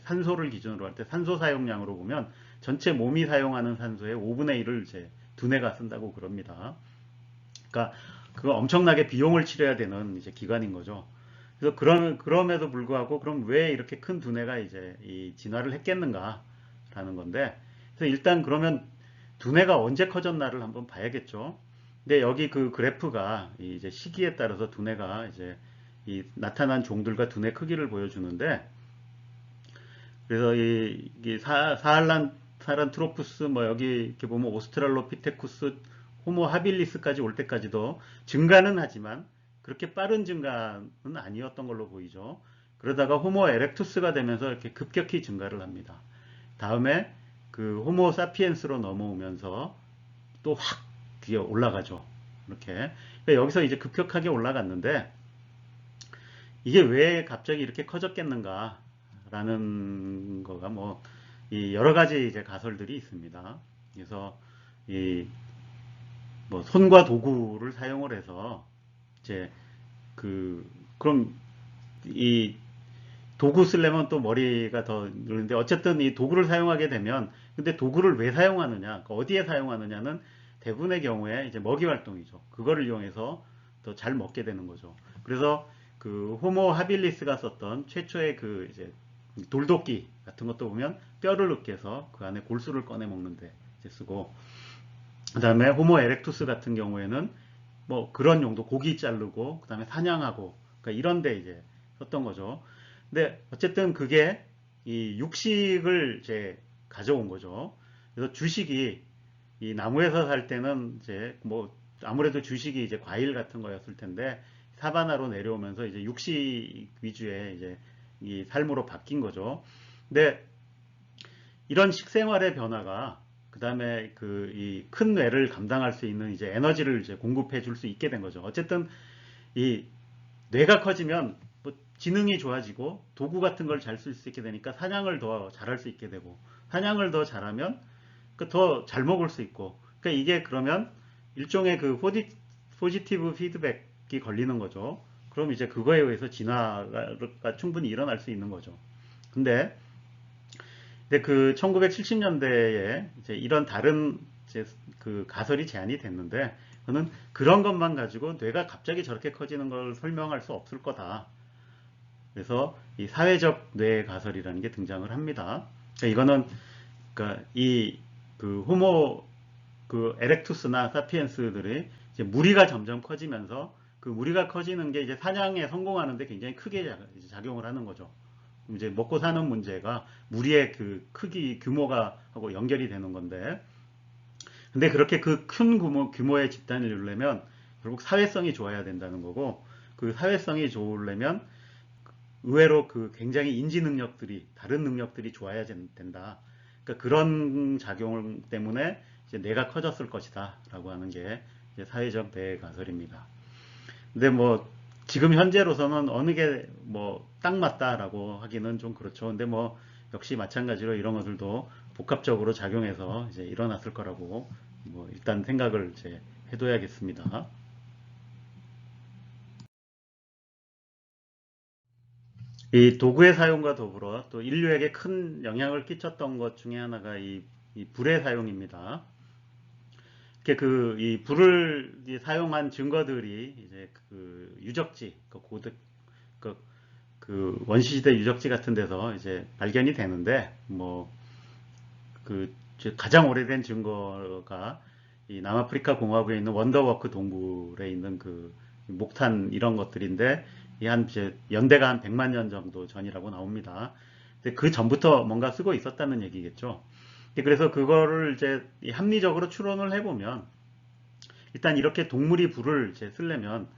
산소를 기준으로 할 때 산소 사용량으로 보면 전체 몸이 사용하는 산소의 5분의 1을 이제 두뇌가 쓴다고 그럽니다. 그러니까 그거 엄청나게 비용을 치러야 되는 이제 기관인 거죠. 그래서 그럼에도 불구하고 그럼 왜 이렇게 큰 두뇌가 이제 이 진화를 했겠는가라는 건데, 그래서 일단 그러면 두뇌가 언제 커졌나를 한번 봐야겠죠. 근데 여기 그 그래프가 이제 시기에 따라서 두뇌가 이제 이 나타난 종들과 두뇌 크기를 보여주는데, 그래서 이 사란트로푸스 뭐 여기 이렇게 보면 오스트랄로피테쿠스, 호모 하빌리스까지 올 때까지도 증가는 하지만 그렇게 빠른 증가는 아니었던 걸로 보이죠. 그러다가 호모 에렉투스가 되면서 이렇게 급격히 증가를 합니다. 다음에 그 호모 사피엔스로 넘어오면서 또 확 뒤에 올라가죠. 이렇게. 그러니까 여기서 이제 급격하게 올라갔는데 이게 왜 갑자기 이렇게 커졌겠는가라는 거가 뭐 이 여러 가지 이제 가설들이 있습니다. 그래서 이 뭐 손과 도구를 사용을 해서 이제 그럼 이 도구 쓰려면 또 머리가 더 늘는데 어쨌든 이 도구를 사용하게 되면 근데 도구를 왜 사용하느냐, 그러니까 어디에 사용하느냐는 대부분의 경우에 이제 먹이 활동이죠. 그거를 이용해서 더 잘 먹게 되는 거죠. 그래서 그 호모 하빌리스가 썼던 최초의 그 이제 돌도끼 같은 것도 보면 뼈를 으깨서 그 안에 골수를 꺼내 먹는데 이제 쓰고, 그 다음에 호모 에렉투스 같은 경우에는 뭐 그런 용도 고기 자르고 그 다음에 사냥하고 그러니까 이런데 이제 썼던 거죠. 근데 어쨌든 그게 이 육식을 이제 가져온 거죠. 그래서 주식이 이 나무에서 살 때는 이제 뭐 아무래도 주식이 이제 과일 같은 거였을 텐데 사바나로 내려오면서 이제 육식 위주의 이제 이 삶으로 바뀐 거죠. 근데 이런 식생활의 변화가 그 다음에 그 이 큰 뇌를 감당할 수 있는 이제 에너지를 이제 공급해 줄 수 있게 된 거죠. 어쨌든 이 뇌가 커지면 뭐 지능이 좋아지고 도구 같은 걸 잘 쓸 수 있게 되니까 사냥을 더 잘할 수 있게 되고 사냥을 더 잘하면 더 잘 먹을 수 있고, 그러니까 이게 그러면 일종의 그 포지티브 피드백이 걸리는 거죠. 그럼 이제 그거에 의해서 진화가 충분히 일어날 수 있는 거죠. 근데 그 1970년대에 이제 이런 다른 이제 그 가설이 제안이 됐는데 그는 그런 것만 가지고 뇌가 갑자기 저렇게 커지는 걸 설명할 수 없을 거다. 그래서 이 사회적 뇌 가설이라는 게 등장을 합니다. 그러니까 이거는 그러니까 이 그 호모 그 에렉투스나 사피엔스들이 이제 무리가 점점 커지면서 그 무리가 커지는 게 이제 사냥에 성공하는데 굉장히 크게 작용을 하는 거죠. 이제 먹고 사는 문제가 무리의 그 크기 규모가 하고 연결이 되는 건데, 근데 그렇게 그 큰 규모의 집단을 이루려면 결국 사회성이 좋아야 된다는 거고, 그 사회성이 좋으려면 의외로 그 굉장히 인지 능력들이 다른 능력들이 좋아야 된다. 그러니까 그런 작용 때문에 이제 뇌가 커졌을 것이다라고 하는 게 이제 사회적 뇌 가설입니다. 근데 뭐 지금 현재로서는 어느 게 뭐 딱 맞다라고 하기는 좀 그렇죠. 근데 뭐 역시 마찬가지로 이런 것들도 복합적으로 작용해서 이제 일어났을 거라고 뭐 일단 생각을 이제 해둬야겠습니다. 이 도구의 사용과 더불어 또 인류에게 큰 영향을 끼쳤던 것 중에 하나가 이 불의 사용입니다. 이렇게 이 불을 사용한 증거들이 이제 그 유적지, 그, 그 원시시대 유적지 같은 데서 이제 발견이 되는데, 뭐, 그 가장 오래된 증거가 이 남아프리카 공화국에 있는 원더워크 동굴에 있는 그 목탄 이런 것들인데, 이 한 이제 연대가 한 100만 년 정도 전이라고 나옵니다. 근데 그 전부터 뭔가 쓰고 있었다는 얘기겠죠. 그래서 그거를 이제 합리적으로 추론을 해보면 일단 이렇게 동물이 불을 이제 쓰려면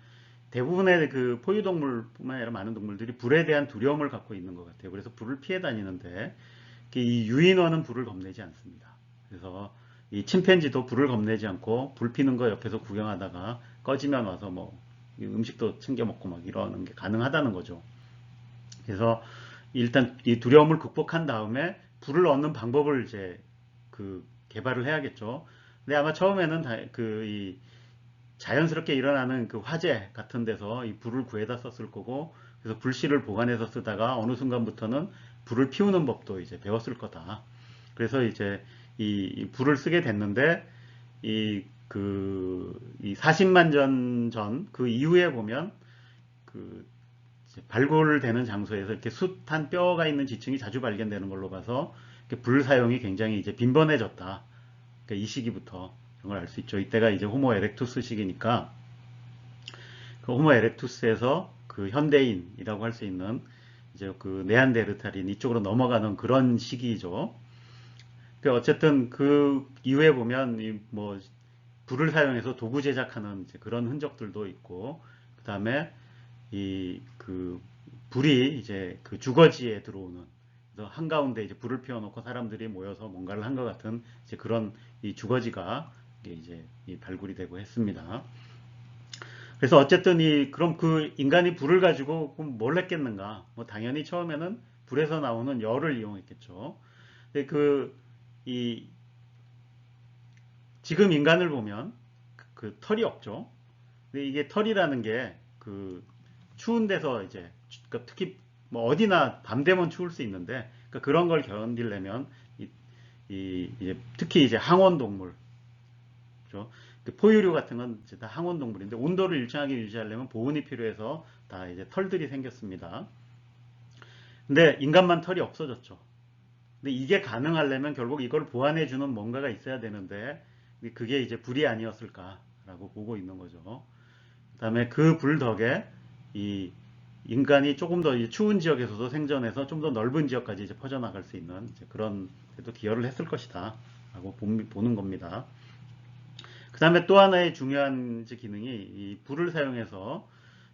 대부분의 그 포유동물뿐만 아니라 많은 동물들이 불에 대한 두려움을 갖고 있는 것 같아요. 그래서 불을 피해 다니는데 이 유인원은 불을 겁내지 않습니다. 그래서 이 침팬지도 불을 겁내지 않고 불 피는 거 옆에서 구경하다가 꺼지면 와서 뭐 음식도 챙겨 먹고 막 이러는 게 가능하다는 거죠. 그래서 일단 이 두려움을 극복한 다음에 불을 얻는 방법을 이제 그 개발을 해야겠죠. 근데 아마 처음에는 이 자연스럽게 일어나는 그 화재 같은 데서 이 불을 구해다 썼을 거고, 그래서 불씨를 보관해서 쓰다가 어느 순간부터는 불을 피우는 법도 이제 배웠을 거다. 그래서 이제 이 불을 쓰게 됐는데, 이 40만 전 그 이후에 보면 그 발굴되는 장소에서 이렇게 숱한 뼈가 있는 지층이 자주 발견되는 걸로 봐서 불 사용이 굉장히 이제 빈번해졌다. 그러니까 이 시기부터 이런 걸 알 수 있죠. 이때가 이제 호모 에렉투스 시기니까 그 호모 에렉투스에서 그 현대인이라고 할 수 있는 이제 그 네안데르탈인 이쪽으로 넘어가는 그런 시기죠. 그 어쨌든 그 이후에 보면 이뭐 불을 사용해서 도구 제작하는 이제 그런 흔적들도 있고, 그 다음에 이 그 불이 이제 그 주거지에 들어오는, 그래서 한가운데 이제 불을 피워놓고 사람들이 모여서 뭔가를 한 것 같은 이제 그런 이 주거지가 이제 이 발굴이 되고 했습니다. 그래서 어쨌든 그럼 그 인간이 불을 가지고 그럼 뭘 했겠는가? 뭐 당연히 처음에는 불에서 나오는 열을 이용했겠죠. 근데 이 지금 인간을 보면 그 털이 없죠. 근데 이게 털이라는 게 그 추운 데서 이제 그러니까 특히 뭐 어디나 밤 되면 추울 수 있는데, 그러니까 그런 걸 견디려면 이제 특히 이제 항원 동물, 그죠? 그 포유류 같은 건 이제 다 항원 동물인데 온도를 일정하게 유지하려면 보온이 필요해서 다 이제 털들이 생겼습니다. 근데 인간만 털이 없어졌죠. 근데 이게 가능하려면 결국 이걸 보완해주는 뭔가가 있어야 되는데 그게 이제 불이 아니었을까라고 보고 있는 거죠. 그다음에 그 불 덕에 이 인간이 조금 더 추운 지역에서도 생존해서 좀 더 넓은 지역까지 이제 퍼져나갈 수 있는 이제 그런 데도 기여를 했을 것이다라고 보는 겁니다. 그 다음에 또 하나의 중요한 기능이 이 불을 사용해서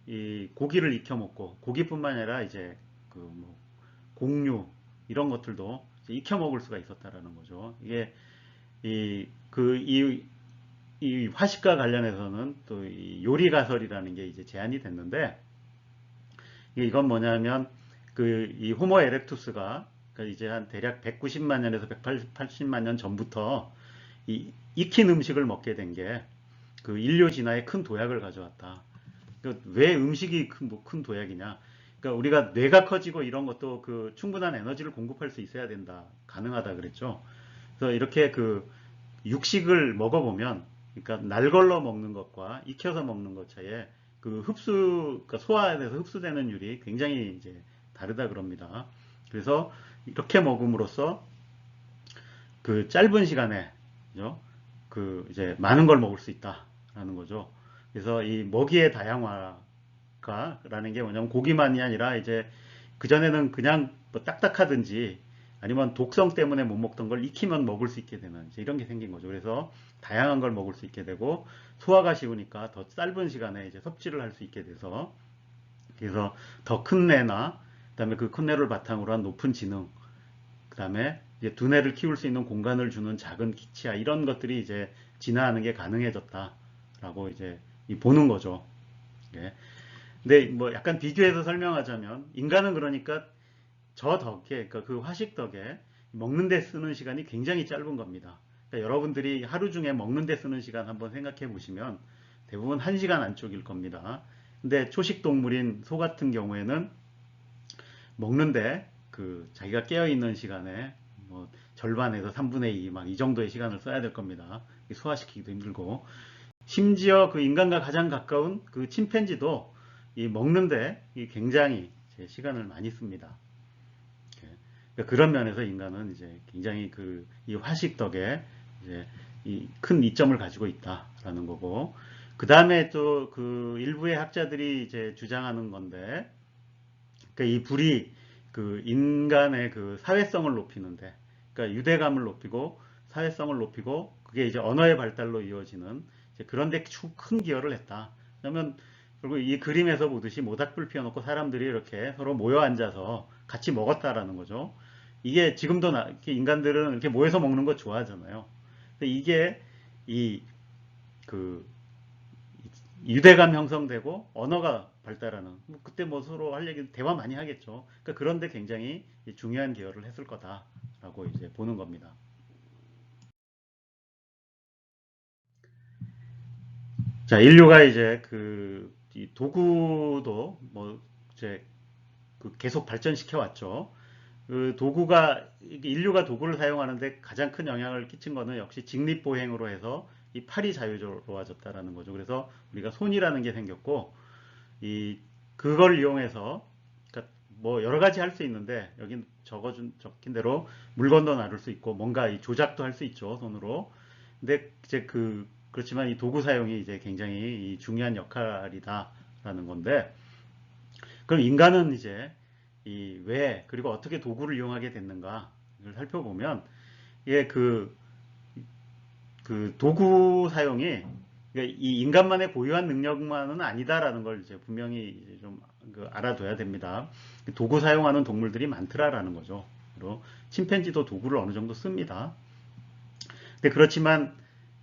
이 고기를 익혀 먹고, 고기뿐만 아니라 이제 그뭐 곡류 이런 것들도 이제 익혀 먹을 수가 있었다라는 거죠. 이게 이 화식과 관련해서는 또 이 요리 가설이라는 게 이제 제안이 됐는데, 이건 뭐냐면 이 호모 에렉투스가 그러니까 이제 한 대략 190만 년에서 180만 년 전부터 이 익힌 음식을 먹게 된 게 그 인류 진화에 큰 도약을 가져왔다. 그러니까 왜 음식이 큰 도약이냐? 그러니까 우리가 뇌가 커지고 이런 것도 그 충분한 에너지를 공급할 수 있어야 된다. 가능하다 그랬죠. 그래서 이렇게 그 육식을 먹어보면, 그러니까 날 걸러 먹는 것과 익혀서 먹는 것 차이에 그 그러니까 소화돼서 흡수되는 율이 굉장히 이제 다르다 그럽니다. 그래서 이렇게 먹음으로써 그 짧은 시간에, 그죠? 그 이제 많은 걸 먹을 수 있다라는 거죠. 그래서 이 먹이의 다양화가라는 게 뭐냐면 고기만이 아니라 이제 그전에는 그냥 뭐 딱딱하든지 아니면 독성 때문에 못 먹던 걸 익히면 먹을 수 있게 되는 이제 이런 게 생긴 거죠. 그래서 다양한 걸 먹을 수 있게 되고 소화가 쉬우니까 더 짧은 시간에 이제 섭취를 할 수 있게 돼서, 그래서 더 큰 뇌나 그다음에 그 큰 뇌를 바탕으로 한 높은 지능, 그다음에 이제 두뇌를 키울 수 있는 공간을 주는 작은 기치아 이런 것들이 이제 진화하는 게 가능해졌다라고 이제 보는 거죠. 예. 근데 뭐 약간 비교해서 설명하자면 인간은 그러니까 저 덕에, 그러니까 그 화식 덕에 먹는 데 쓰는 시간이 굉장히 짧은 겁니다. 그러니까 여러분들이 하루 중에 먹는 데 쓰는 시간 한번 생각해 보시면 대부분 1시간 안쪽일 겁니다. 근데 초식 동물인 소 같은 경우에는 먹는데 그 자기가 깨어 있는 시간에 뭐 절반에서 3분의 2 막 이 정도의 시간을 써야 될 겁니다. 소화시키기도 힘들고, 심지어 그 인간과 가장 가까운 그 침팬지도 이 먹는데 굉장히 시간을 많이 씁니다. 그러니까 그런 면에서 인간은 이제 굉장히 이 화식 덕에 이제 큰 이점을 가지고 있다라는 거고, 그 다음에 또 그 일부의 학자들이 이제 주장하는 건데, 그러니까 이 불이 그 인간의 그 사회성을 높이는데, 그러니까 유대감을 높이고 사회성을 높이고 그게 이제 언어의 발달로 이어지는 그런데 큰 기여를 했다. 그러면 그리고 이 그림에서 보듯이 모닥불 피워놓고 사람들이 이렇게 서로 모여 앉아서 같이 먹었다라는 거죠. 이게 지금도 이렇게 인간들은 이렇게 모여서 먹는 거 좋아하잖아요. 근데 이게 이 그 유대감 형성되고 언어가 발달하는, 뭐 그때 뭐 서로 할 얘기 대화 많이 하겠죠. 그러니까 그런데 굉장히 중요한 기여를 했을 거다라고 이제 보는 겁니다. 자, 인류가 이제 이 도구도 뭐 이제 계속 발전시켜 왔죠. 그 도구가 인류가 도구를 사용하는데 가장 큰 영향을 끼친 거는 역시 직립보행으로 해서 이 팔이 자유로워졌다라는 거죠. 그래서 우리가 손이라는 게 생겼고 이 그걸 이용해서 그러니까 뭐 여러 가지 할 수 있는데 여긴 적힌 대로 물건도 나를 수 있고 뭔가 이 조작도 할 수 있죠, 손으로. 근데 이제 그렇지만 이 도구 사용이 이제 굉장히 이 중요한 역할이다라는 건데, 그럼 인간은 이제 이 왜 그리고 어떻게 도구를 이용하게 됐는가를 살펴보면, 이게 그 도구 사용이 그러니까 이 인간만의 고유한 능력만은 아니다라는 걸 이제 분명히 이제 좀 알아둬야 됩니다. 도구 사용하는 동물들이 많더라라는 거죠. 그리고 침팬지도 도구를 어느 정도 씁니다. 근데 그렇지만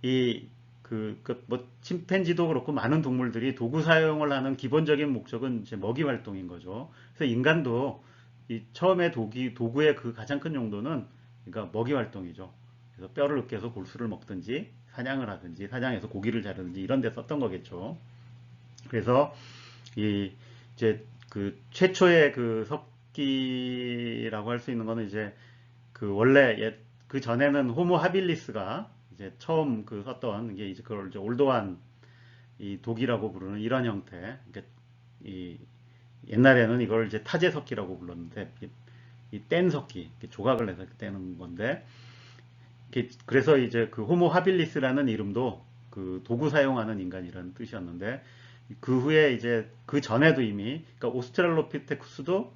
이 뭐 침팬지도 그렇고 많은 동물들이 도구 사용을 하는 기본적인 목적은 이제 먹이 활동인 거죠. 그래서 인간도 이 처음에 도구의 그 가장 큰 용도는 그러니까 먹이 활동이죠. 그래서 뼈를 으깨서 골수를 먹든지 사냥을 하든지 사냥해서 고기를 자르든지 이런 데 썼던 거겠죠. 그래서 이 이제 최초의 석기라고 할 수 있는 거는 이제 원래 그 전에는 호모 하빌리스가 이제 처음 썼던 게 이제 그걸 이제 올도한 이 독이라고 부르는 이런 형태. 그러니까 이 옛날에는 이걸 이제 타제석기라고 불렀는데 이 뗀석기 조각을 내서 떼는 건데, 그래서 이제 호모 하빌리스라는 이름도 도구 사용하는 인간이라는 뜻이었는데, 그 후에 이제 그 전에도 이미 그러니까 오스트랄로피테쿠스도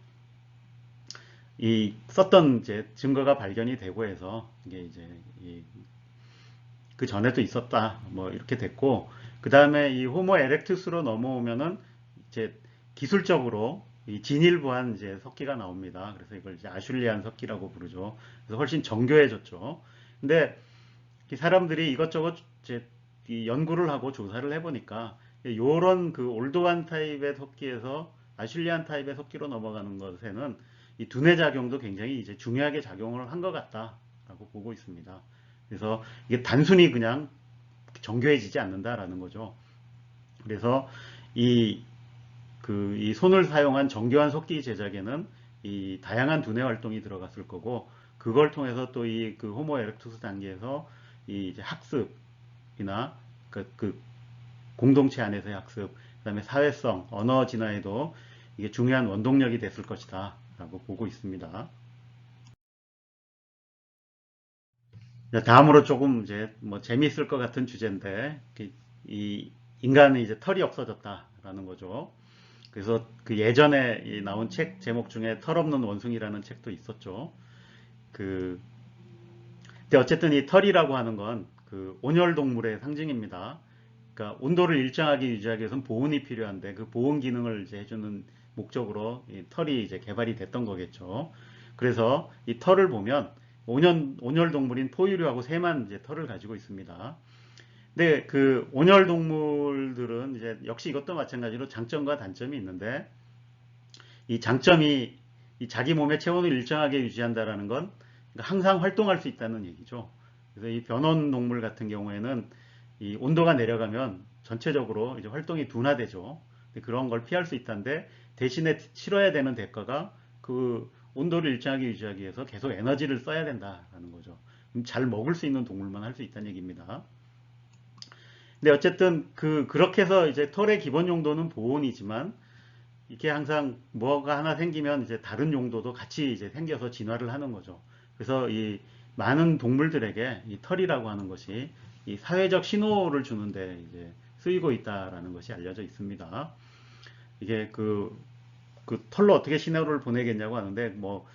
이 썼던 이제 증거가 발견이 되고 해서 이게 이제 그 전에도 있었다 뭐 이렇게 됐고, 그 다음에 이 호모 에렉투스로 넘어오면은 이제 기술적으로 이 진일보한 이제 석기가 나옵니다. 그래서 이걸 이제 아슐리안 석기라고 부르죠. 그래서 훨씬 정교해졌죠. 근데 이 사람들이 이것저것 이제 이 연구를 하고 조사를 해보니까 요런 올드한 타입의 석기에서 아슐리안 타입의 석기로 넘어가는 것에는 이 두뇌 작용도 굉장히 이제 중요하게 작용을 한 것 같다라고 보고 있습니다. 그래서 이게 단순히 그냥 정교해지지 않는다라는 거죠. 그래서 이 이 손을 사용한 정교한 석기 제작에는 이 다양한 두뇌 활동이 들어갔을 거고, 그걸 통해서 또 이 호모 에렉투스 단계에서 이 이제 학습이나 공동체 안에서의 학습, 그다음에 사회성, 언어 진화에도 이게 중요한 원동력이 됐을 것이다라고 보고 있습니다. 다음으로 조금 이제 뭐 재미있을 것 같은 주제인데, 이 인간은 이제 털이 없어졌다라는 거죠. 그래서 예전에 나온 책 제목 중에 털 없는 원숭이라는 책도 있었죠. 그 근데 어쨌든 이 털이라고 하는 건 온열 동물의 상징입니다. 그러니까 온도를 일정하게 유지하기 위해서는 보온이 필요한데 그 보온 기능을 이제 해주는 목적으로 이 털이 이제 개발이 됐던 거겠죠. 그래서 이 털을 보면 온열 동물인 포유류하고 새만 이제 털을 가지고 있습니다. 근데 온열 동물들은 이제 역시 이것도 마찬가지로 장점과 단점이 있는데, 이 장점이 이 자기 몸의 체온을 일정하게 유지한다라는 건 항상 활동할 수 있다는 얘기죠. 그래서 이 변온 동물 같은 경우에는 이 온도가 내려가면 전체적으로 이제 활동이 둔화되죠. 그런 걸 피할 수 있다는데, 대신에 치러야 되는 대가가 온도를 일정하게 유지하기 위해서 계속 에너지를 써야 된다라는 거죠. 잘 먹을 수 있는 동물만 할 수 있다는 얘기입니다. 근데 어쨌든 그렇게 해서 이제 털의 기본 용도는 보온이지만, 이게 항상 뭐가 하나 생기면 이제 다른 용도도 같이 이제 생겨서 진화를 하는 거죠. 그래서 이 많은 동물들에게 이 털이라고 하는 것이 이 사회적 신호를 주는데 이제 쓰이고 있다라는 것이 알려져 있습니다. 이게 털로 어떻게 신호를 보내겠냐고 하는데, 뭐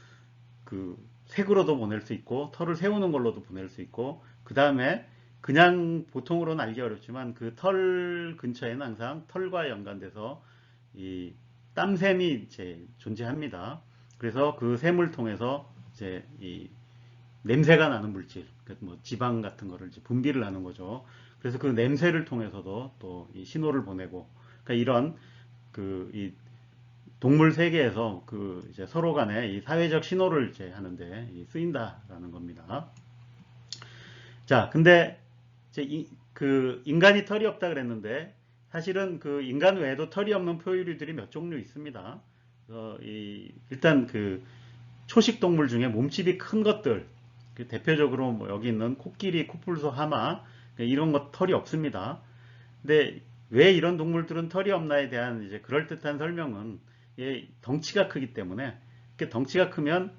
색으로도 보낼 수 있고 털을 세우는 걸로도 보낼 수 있고, 그 다음에 그냥 보통으로는 알기 어렵지만 그 털 근처에는 항상 털과 연관돼서 이 땀샘이 이제 존재합니다. 그래서 그 샘을 통해서 이제 이 냄새가 나는 물질, 뭐 지방 같은 거를 이제 분비를 하는 거죠. 그래서 그 냄새를 통해서도 또 이 신호를 보내고, 그러니까 이런 이 동물 세계에서 이제 서로 간에 이 사회적 신호를 이제 하는데 쓰인다라는 겁니다. 자, 근데 이제 인간이 털이 없다 그랬는데, 사실은 그 인간 외에도 털이 없는 포유류들이 몇 종류 있습니다. 일단 그 초식 동물 중에 몸집이 큰 것들, 그 대표적으로 뭐 여기 있는 코끼리, 코뿔소, 하마 이런 것 털이 없습니다. 근데 왜 이런 동물들은 털이 없나에 대한 이제 그럴듯한 설명은 덩치가 크기 때문에, 이렇게 덩치가 크면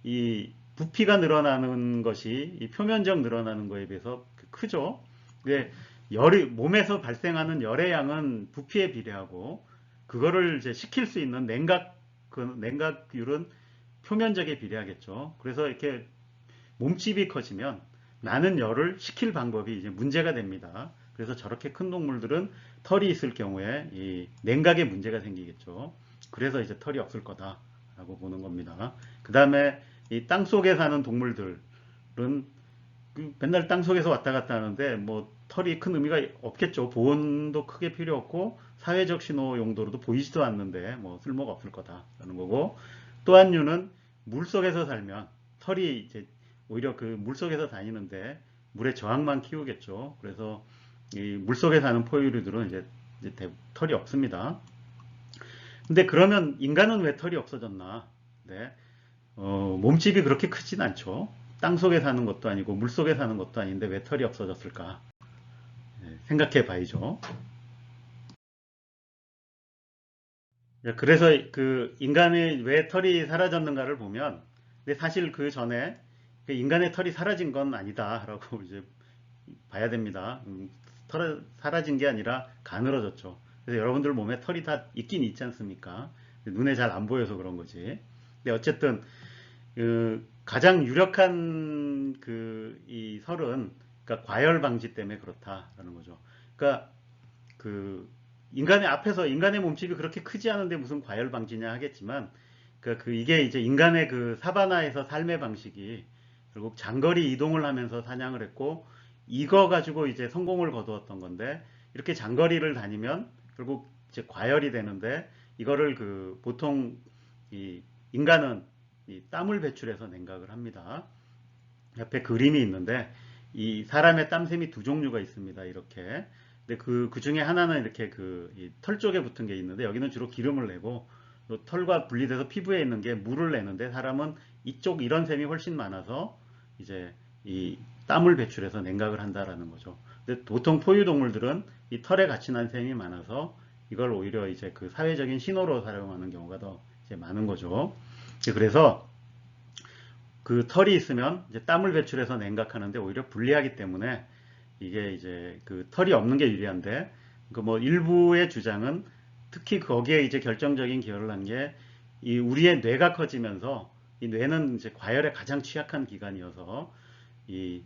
이 부피가 늘어나는 것이 이 표면적 늘어나는 거에 비해서 크죠. 근데 열이 몸에서 발생하는 열의 양은 부피에 비례하고, 그거를 이제 식힐 수 있는 냉각률은 표면적에 비례하겠죠. 그래서 이렇게 몸집이 커지면 나는 열을 식힐 방법이 이제 문제가 됩니다. 그래서 저렇게 큰 동물들은 털이 있을 경우에 이 냉각에 문제가 생기겠죠. 그래서 이제 털이 없을 거다라고 보는 겁니다. 그 다음에 이 땅속에 사는 동물들은 맨날 땅속에서 왔다 갔다 하는데 뭐 털이 큰 의미가 없겠죠. 보온도 크게 필요 없고 사회적 신호 용도로도 보이지도 않는데 뭐 쓸모가 없을 거다라는 거고, 또 한 이유는 물속에서 살면 털이 이제 오히려 그 물속에서 다니는데 물의 저항만 키우겠죠. 그래서 이 물속에 사는 포유류들은 이제 털이 없습니다. 근데 그러면 인간은 왜 털이 없어졌나? 네. 몸집이 그렇게 크진 않죠. 땅 속에 사는 것도 아니고 물 속에 사는 것도 아닌데 왜 털이 없어졌을까? 네, 생각해 봐야죠. 그래서 그 인간의 왜 털이 사라졌는가를 보면, 근데 사실 그 전에 그 인간의 털이 사라진 건 아니다라고 이제 봐야 됩니다. 사라진 게 아니라 가늘어졌죠. 그래서 여러분들 몸에 털이 다 있긴 있지 않습니까? 눈에 잘 안 보여서 그런 거지. 근데 어쨌든 그 가장 유력한 그 이 설은, 그러니까 과열 방지 때문에 그렇다라는 거죠. 그러니까 그 인간의 앞에서 인간의 몸집이 그렇게 크지 않은데 무슨 과열 방지냐 하겠지만, 그 이게 이제 인간의 그 사바나에서 삶의 방식이 결국 장거리 이동을 하면서 사냥을 했고, 이거 가지고 이제 성공을 거두었던 건데, 이렇게 장거리를 다니면 결국 이제 과열이 되는데, 이거를 그 보통 이 인간은 이 땀을 배출해서 냉각을 합니다. 옆에 그림이 있는데 이 사람의 땀샘이 두 종류가 있습니다. 이렇게. 근데 그 중에 하나는 이렇게 털 쪽에 붙은 게 있는데, 여기는 주로 기름을 내고 털과 분리돼서 피부에 있는 게 물을 내는데, 사람은 이쪽 이런 샘이 훨씬 많아서 이제 이 땀을 배출해서 냉각을 한다라는 거죠. 근데 보통 포유동물들은 이 털에 갇힌 한 샘이 많아서 이걸 오히려 이제 그 사회적인 신호로 사용하는 경우가 더 이제 많은 거죠. 그래서 그 털이 있으면 이제 땀을 배출해서 냉각하는데 오히려 불리하기 때문에 이게 이제 그 털이 없는 게 유리한데, 그 뭐 일부의 주장은 특히 거기에 이제 결정적인 기여를 한 게, 이 우리의 뇌가 커지면서 이 뇌는 이제 과열에 가장 취약한 기관이어서 이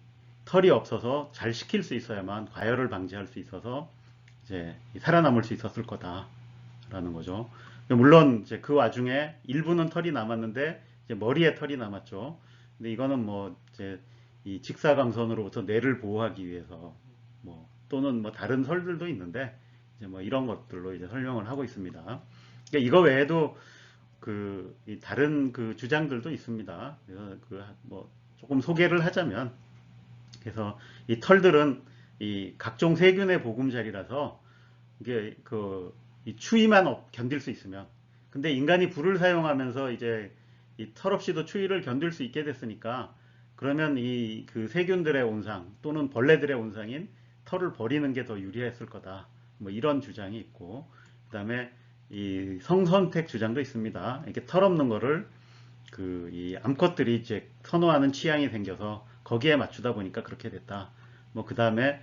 털이 없어서 잘 식힐 수 있어야만 과열을 방지할 수 있어서 이제 살아남을 수 있었을 거다라는 거죠. 물론 이제 그 와중에 일부는 털이 남았는데 이제 머리에 털이 남았죠. 근데 이거는 뭐 이제 이 직사광선으로부터 뇌를 보호하기 위해서 뭐 또는 뭐 다른 설들도 있는데, 이제 뭐 이런 것들로 이제 설명을 하고 있습니다. 그러니까 이거 외에도 이 다른 그 주장들도 있습니다. 그래서 뭐 조금 소개를 하자면, 그래서 이 털들은 이 각종 세균의 보금자리라서 이게 이 추위만 견딜 수 있으면, 근데 인간이 불을 사용하면서 이제 이 털없이도 추위를 견딜 수 있게 됐으니까, 그러면 이 그 세균들의 온상 또는 벌레들의 온상인 털을 버리는 게 더 유리했을 거다. 뭐 이런 주장이 있고, 그다음에 이 성선택 주장도 있습니다. 이렇게 털 없는 거를 이 암컷들이 이제 선호하는 취향이 생겨서 거기에 맞추다 보니까 그렇게 됐다. 뭐 그다음에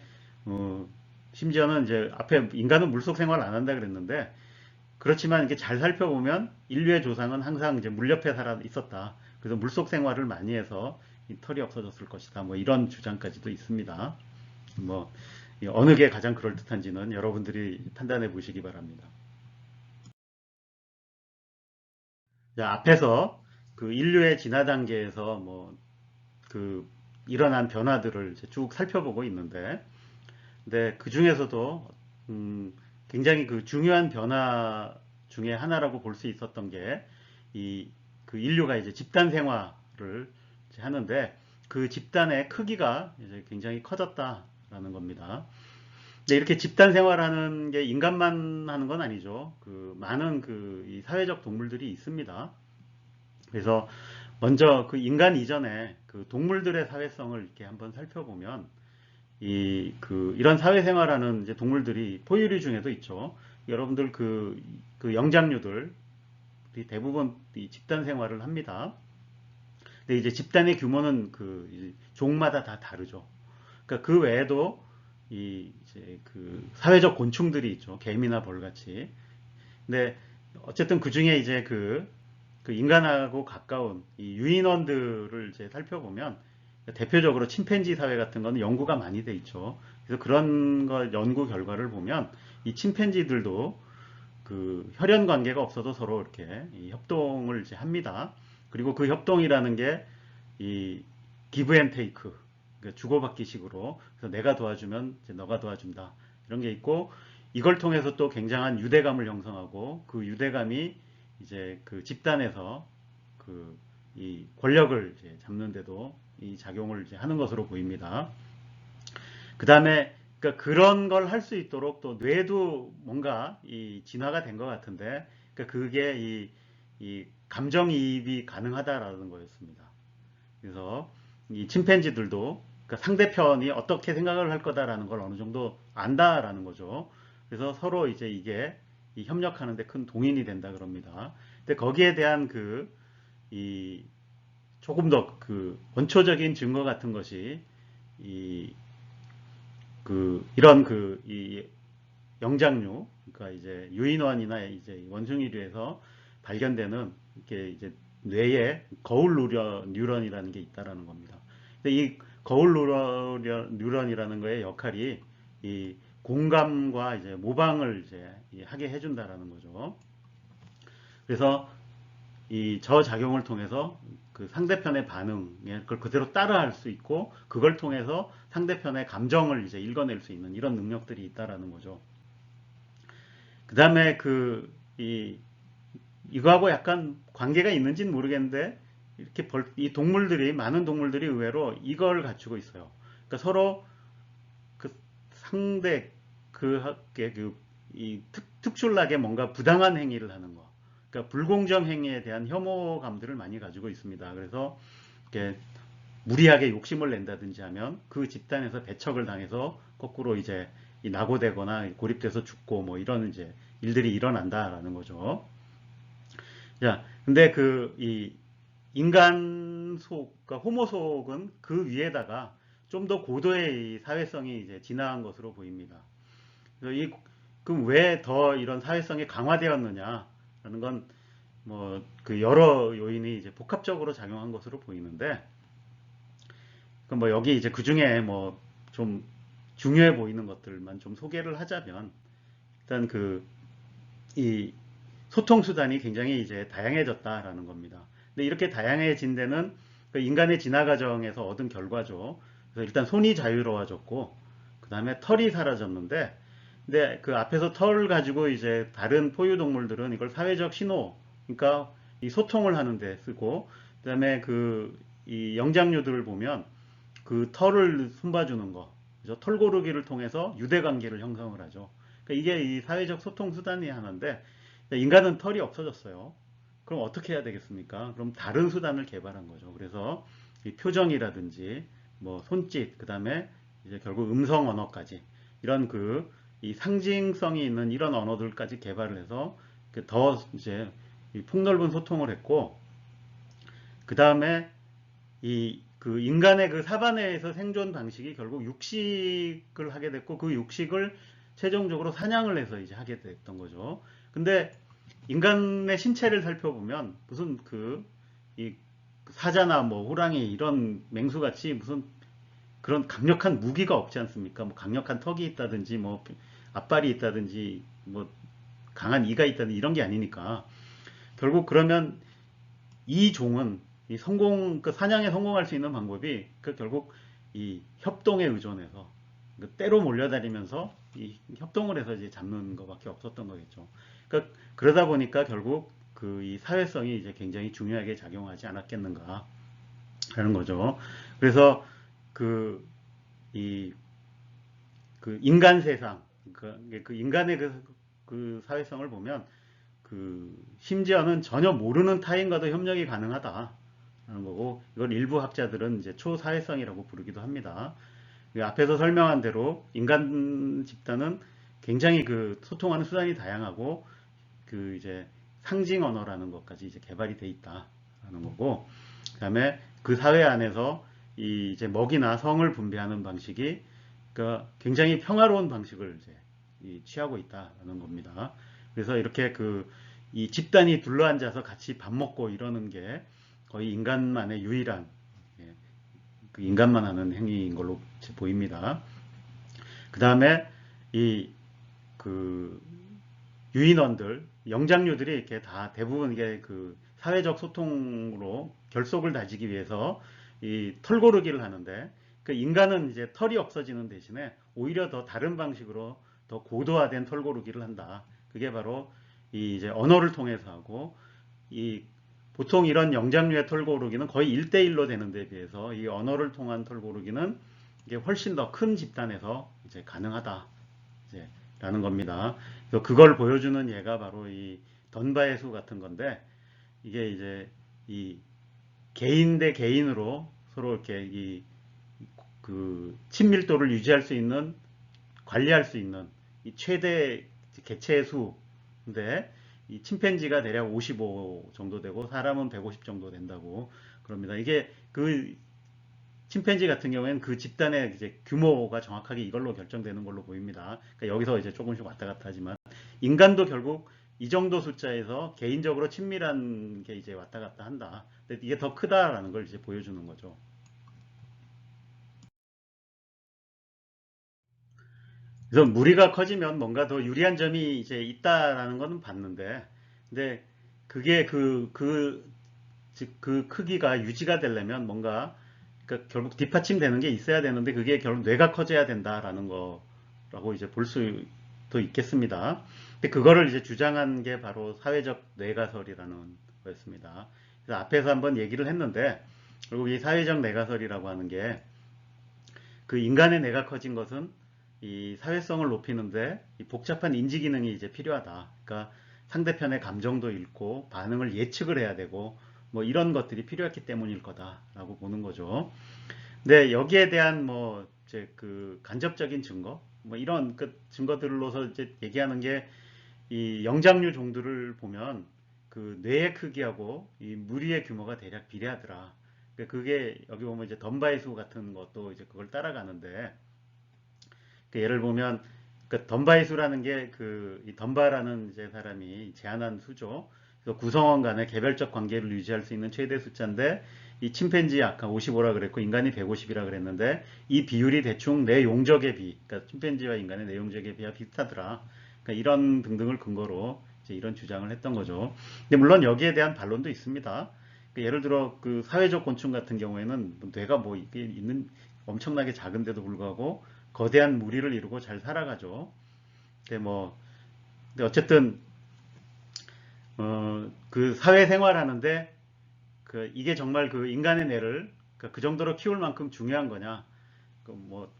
심지어는 이제 앞에 인간은 물속 생활 안 한다 그랬는데, 그렇지만 이렇게 잘 살펴보면 인류의 조상은 항상 이제 물 옆에 살아 있었다. 그래서 물속 생활을 많이 해서 이 털이 없어졌을 것이다. 뭐 이런 주장까지도 있습니다. 뭐 어느 게 가장 그럴듯한지는 여러분들이 판단해 보시기 바랍니다. 자, 앞에서 그 인류의 진화 단계에서 뭐 일어난 변화들을 이제 쭉 살펴보고 있는데, 근데 그 중에서도 굉장히 그 중요한 변화 중에 하나라고 볼 수 있었던 게, 그 인류가 이제 집단 생활을 이제 하는데 그 집단의 크기가 이제 굉장히 커졌다라는 겁니다. 근데 이렇게 집단 생활하는 게 인간만 하는 건 아니죠. 그 많은 이 사회적 동물들이 있습니다. 그래서 먼저 그 인간 이전에 그 동물들의 사회성을 이렇게 한번 살펴보면 이런 사회생활하는 이제 동물들이 포유류 중에도 있죠. 여러분들 그 영장류들이 대부분 이 집단 생활을 합니다. 근데 이제 집단의 규모는 이 종마다 다 다르죠. 그러니까 그 외에도 이제 그 사회적 곤충들이 있죠. 개미나 벌같이. 근데 어쨌든 그 중에 이제 그 인간하고 가까운 이 유인원들을 이제 살펴보면 대표적으로 침팬지 사회 같은 거는 연구가 많이 돼 있죠. 그래서 그런 거 연구 결과를 보면 이 침팬지들도 그 혈연 관계가 없어도 서로 이렇게 이 협동을 이제 합니다. 그리고 그 협동이라는 게 이 기브 앤 테이크, 주고받기 식으로, 그래서 내가 도와주면 이제 너가 도와준다, 이런 게 있고, 이걸 통해서 또 굉장한 유대감을 형성하고, 그 유대감이 이제 그 집단에서 그 이 권력을 이제 잡는데도 이 작용을 이제 하는 것으로 보입니다. 그 다음에 그러니까 그런 걸 할 수 있도록 또 뇌도 뭔가 이 진화가 된 것 같은데, 그러니까 그게 이 감정이입이 가능하다라는 거였습니다. 그래서 이 침팬지들도 그러니까 상대편이 어떻게 생각을 할 거다라는 걸 어느 정도 안다라는 거죠. 그래서 서로 이제 이게 이 협력하는데 큰 동인이 된다 그럽니다. 근데 거기에 대한 이 조금 더 그 원초적인 증거 같은 것이 이 이런 이 영장류, 그러니까 이제 유인원이나 이제 원숭이류에서 발견되는 이렇게 이제 뇌에 거울 뉴런이라는 게 있다라는 겁니다. 근데 이 거울 뉴런이라는 거의 역할이 이 공감과 이제 모방을 이제 하게 해준다라는 거죠. 그래서 이 저작용을 통해서 그 상대편의 반응에 그걸 그대로 따라할 수 있고, 그걸 통해서 상대편의 감정을 이제 읽어낼 수 있는 이런 능력들이 있다라는 거죠. 그 다음에 이거하고 약간 관계가 있는지는 모르겠는데, 이렇게 이 많은 동물들이 의외로 이걸 갖추고 있어요. 그러니까 서로 그 상대 이 특출나게 뭔가 부당한 행위를 하는 거. 그러니까 불공정 행위에 대한 혐오감들을 많이 가지고 있습니다. 그래서 이렇게 무리하게 욕심을 낸다든지 하면 그 집단에서 배척을 당해서 거꾸로 이제 낙오되거나 고립돼서 죽고 뭐 이런 이제 일들이 일어난다라는 거죠. 자, 근데 이 인간 그러니까 호모 속은 그 위에다가 좀 더 고도의 이 사회성이 이제 진화한 것으로 보입니다. 그래서 그럼 왜 더 이런 사회성이 강화되었느냐라는 건 뭐 그 여러 요인이 이제 복합적으로 작용한 것으로 보이는데, 그 뭐 여기 이제 그 중에 뭐 좀 중요해 보이는 것들만 좀 소개를 하자면, 일단 이 소통 수단이 굉장히 이제 다양해졌다라는 겁니다. 근데 이렇게 다양해진 데는 그 인간의 진화 과정에서 얻은 결과죠. 그래서 일단 손이 자유로워졌고, 그 다음에 털이 사라졌는데, 근데 그 앞에서 털을 가지고 이제 다른 포유동물들은 이걸 사회적 신호, 그러니까 이 소통을 하는데 쓰고, 그 다음에 이 영장류들을 보면 그 털을 숨봐주는 거, 그죠? 털 고르기를 통해서 유대 관계를 형성을 하죠. 그러니까 이게 이 사회적 소통 수단이 하나인데, 인간은 털이 없어졌어요. 그럼 어떻게 해야 되겠습니까? 그럼 다른 수단을 개발한 거죠. 그래서 이 표정이라든지 뭐 손짓, 그 다음에 이제 결국 음성 언어까지 이런 이 상징성이 있는 이런 언어들까지 개발을 해서 더 이제 폭넓은 소통을 했고, 그 다음에 인간의 그 사바나에서 생존 방식이 결국 육식을 하게 됐고, 그 육식을 최종적으로 사냥을 해서 이제 하게 됐던 거죠. 근데 인간의 신체를 살펴보면 무슨 이 사자나 뭐 호랑이 이런 맹수같이 무슨 그런 강력한 무기가 없지 않습니까? 뭐 강력한 턱이 있다든지 뭐 앞발이 있다든지 뭐 강한 이가 있다든지 이런 게 아니니까, 결국 그러면 이 종은 사냥에 성공할 수 있는 방법이 결국 이 협동에 의존해서 때로 몰려다니면서 이 협동을 해서 이제 잡는 것밖에 없었던 거겠죠. 그러니까 그러다 보니까 결국 이 사회성이 이제 굉장히 중요하게 작용하지 않았겠는가 하는 거죠. 그래서 이 그 인간 세상, 그 인간의 그 사회성을 보면 그 심지어는 전혀 모르는 타인과도 협력이 가능하다는 거고, 이걸 일부 학자들은 이제 초사회성이라고 부르기도 합니다. 그 앞에서 설명한 대로 인간 집단은 굉장히 그 소통하는 수단이 다양하고 그 이제 상징 언어라는 것까지 이제 개발이 돼 있다라는 거고, 그다음에 그 사회 안에서 이 이제 먹이나 성을 분배하는 방식이 그러니까 굉장히 평화로운 방식을 이제 취하고 있다라는 겁니다. 그래서 이렇게 그 이 집단이 둘러앉아서 같이 밥 먹고 이러는 게 거의 인간만의 유일한 예, 그 인간만 하는 행위인 걸로 보입니다. 그 다음에 이 그 유인원들, 영장류들이 이렇게 다 대부분 이게 그 사회적 소통으로 결속을 다지기 위해서 이 털고르기를 하는데, 그 인간은 이제 털이 없어지는 대신에 오히려 더 다른 방식으로 더 고도화된 털고르기를 한다. 그게 바로 이 이제 언어를 통해서 하고, 이 보통 이런 영장류의 털고르기는 거의 1대1로 되는 데 비해서 이 언어를 통한 털고르기는 이게 훨씬 더 큰 집단에서 이제 가능하다. 이제 라는 겁니다. 그래서 그걸 보여주는 예가 바로 이 던바의 수 같은 건데, 이게 이제 이 개인 대 개인으로 서로 이렇게 이 그 친밀도를 유지할 수 있는, 관리할 수 있는 이 최대 개체 수인데, 이 침팬지가 대략 55 정도 되고 사람은 150 정도 된다고 그럽니다. 이게 그 침팬지 같은 경우에는 그 집단의 이제 규모가 정확하게 이걸로 결정되는 걸로 보입니다. 그러니까 여기서 이제 조금씩 왔다 갔다 하지만, 인간도 결국 이 정도 숫자에서 개인적으로 친밀한 게 이제 왔다 갔다 한다. 근데 이게 더 크다라는 걸 이제 보여주는 거죠. 그래서 무리가 커지면 뭔가 더 유리한 점이 이제 있다라는 거는 봤는데, 근데 그게 즉 그 크기가 유지가 되려면 뭔가 그러니까 결국 뒷받침되는 게 있어야 되는데, 그게 결국 뇌가 커져야 된다라는 거라고 이제 볼 수도 있겠습니다. 근데 그거를 이제 주장한 게 바로 사회적 뇌가설이라는 거였습니다. 그래서 앞에서 한번 얘기를 했는데, 결국 이 사회적 뇌가설이라고 하는 게 그 인간의 뇌가 커진 것은 이 사회성을 높이는데 이 복잡한 인지 기능이 이제 필요하다. 그러니까 상대편의 감정도 읽고 반응을 예측을 해야 되고 뭐 이런 것들이 필요했기 때문일 거다라고 보는 거죠. 근데 여기에 대한 뭐 이제 그 간접적인 증거, 뭐 이런 그 증거들로서 이제 얘기하는 게 이 영장류 종들을 보면 그 뇌의 크기하고 이 무리의 규모가 대략 비례하더라. 그게 여기 보면 이제 던바의 수 같은 것도 이제 그걸 따라가는데, 그 예를 보면 그 던바의 수라는 게 그 이 던바라는 이제 사람이 제안한 수죠. 그래서 구성원 간의 개별적 관계를 유지할 수 있는 최대 숫자인데, 이 침팬지 아까 55라 그랬고 인간이 150이라 그랬는데, 이 비율이 대충 내 용적의 비, 그러니까 침팬지와 인간의 내 용적의 비와 비슷하더라. 그러니까 이런 등등을 근거로 이제 이런 주장을 했던 거죠. 근데 물론 여기에 대한 반론도 있습니다. 예를 들어 그 사회적 곤충 같은 경우에는 뇌가 뭐 이게 있는 엄청나게 작은데도 불구하고 거대한 무리를 이루고 잘 살아가죠. 근데 뭐 근데 어쨌든 그 사회 생활하는데 그 이게 정말 그 인간의 뇌를 그 정도로 키울 만큼 중요한 거냐? 그뭐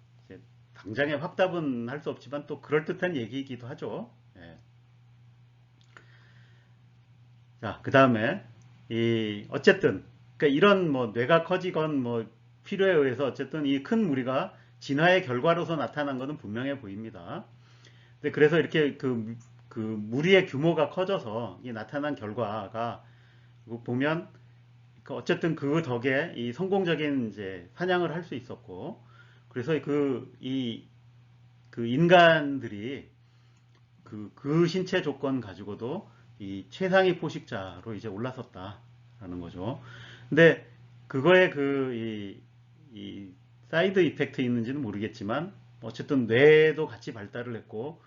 당장의 확답은 할 수 없지만 또 그럴듯한 얘기이기도 하죠. 예. 자, 그 다음에 이 어쨌든 그러니까 이런 뭐 뇌가 커지건 뭐 필요에 의해서 어쨌든 이 큰 무리가 진화의 결과로서 나타난 것은 분명해 보입니다. 근데 그래서 이렇게 그 무리의 규모가 커져서 이 나타난 결과가 보면 그 어쨌든 그 덕에 이 성공적인 이제 사냥을 할 수 있었고, 그래서 그 인간들이 그 신체 조건 가지고도 이 최상위 포식자로 이제 올라섰다라는 거죠. 근데 그거에 이 사이드 이펙트 있는지는 모르겠지만 어쨌든 뇌도 같이 발달을 했고,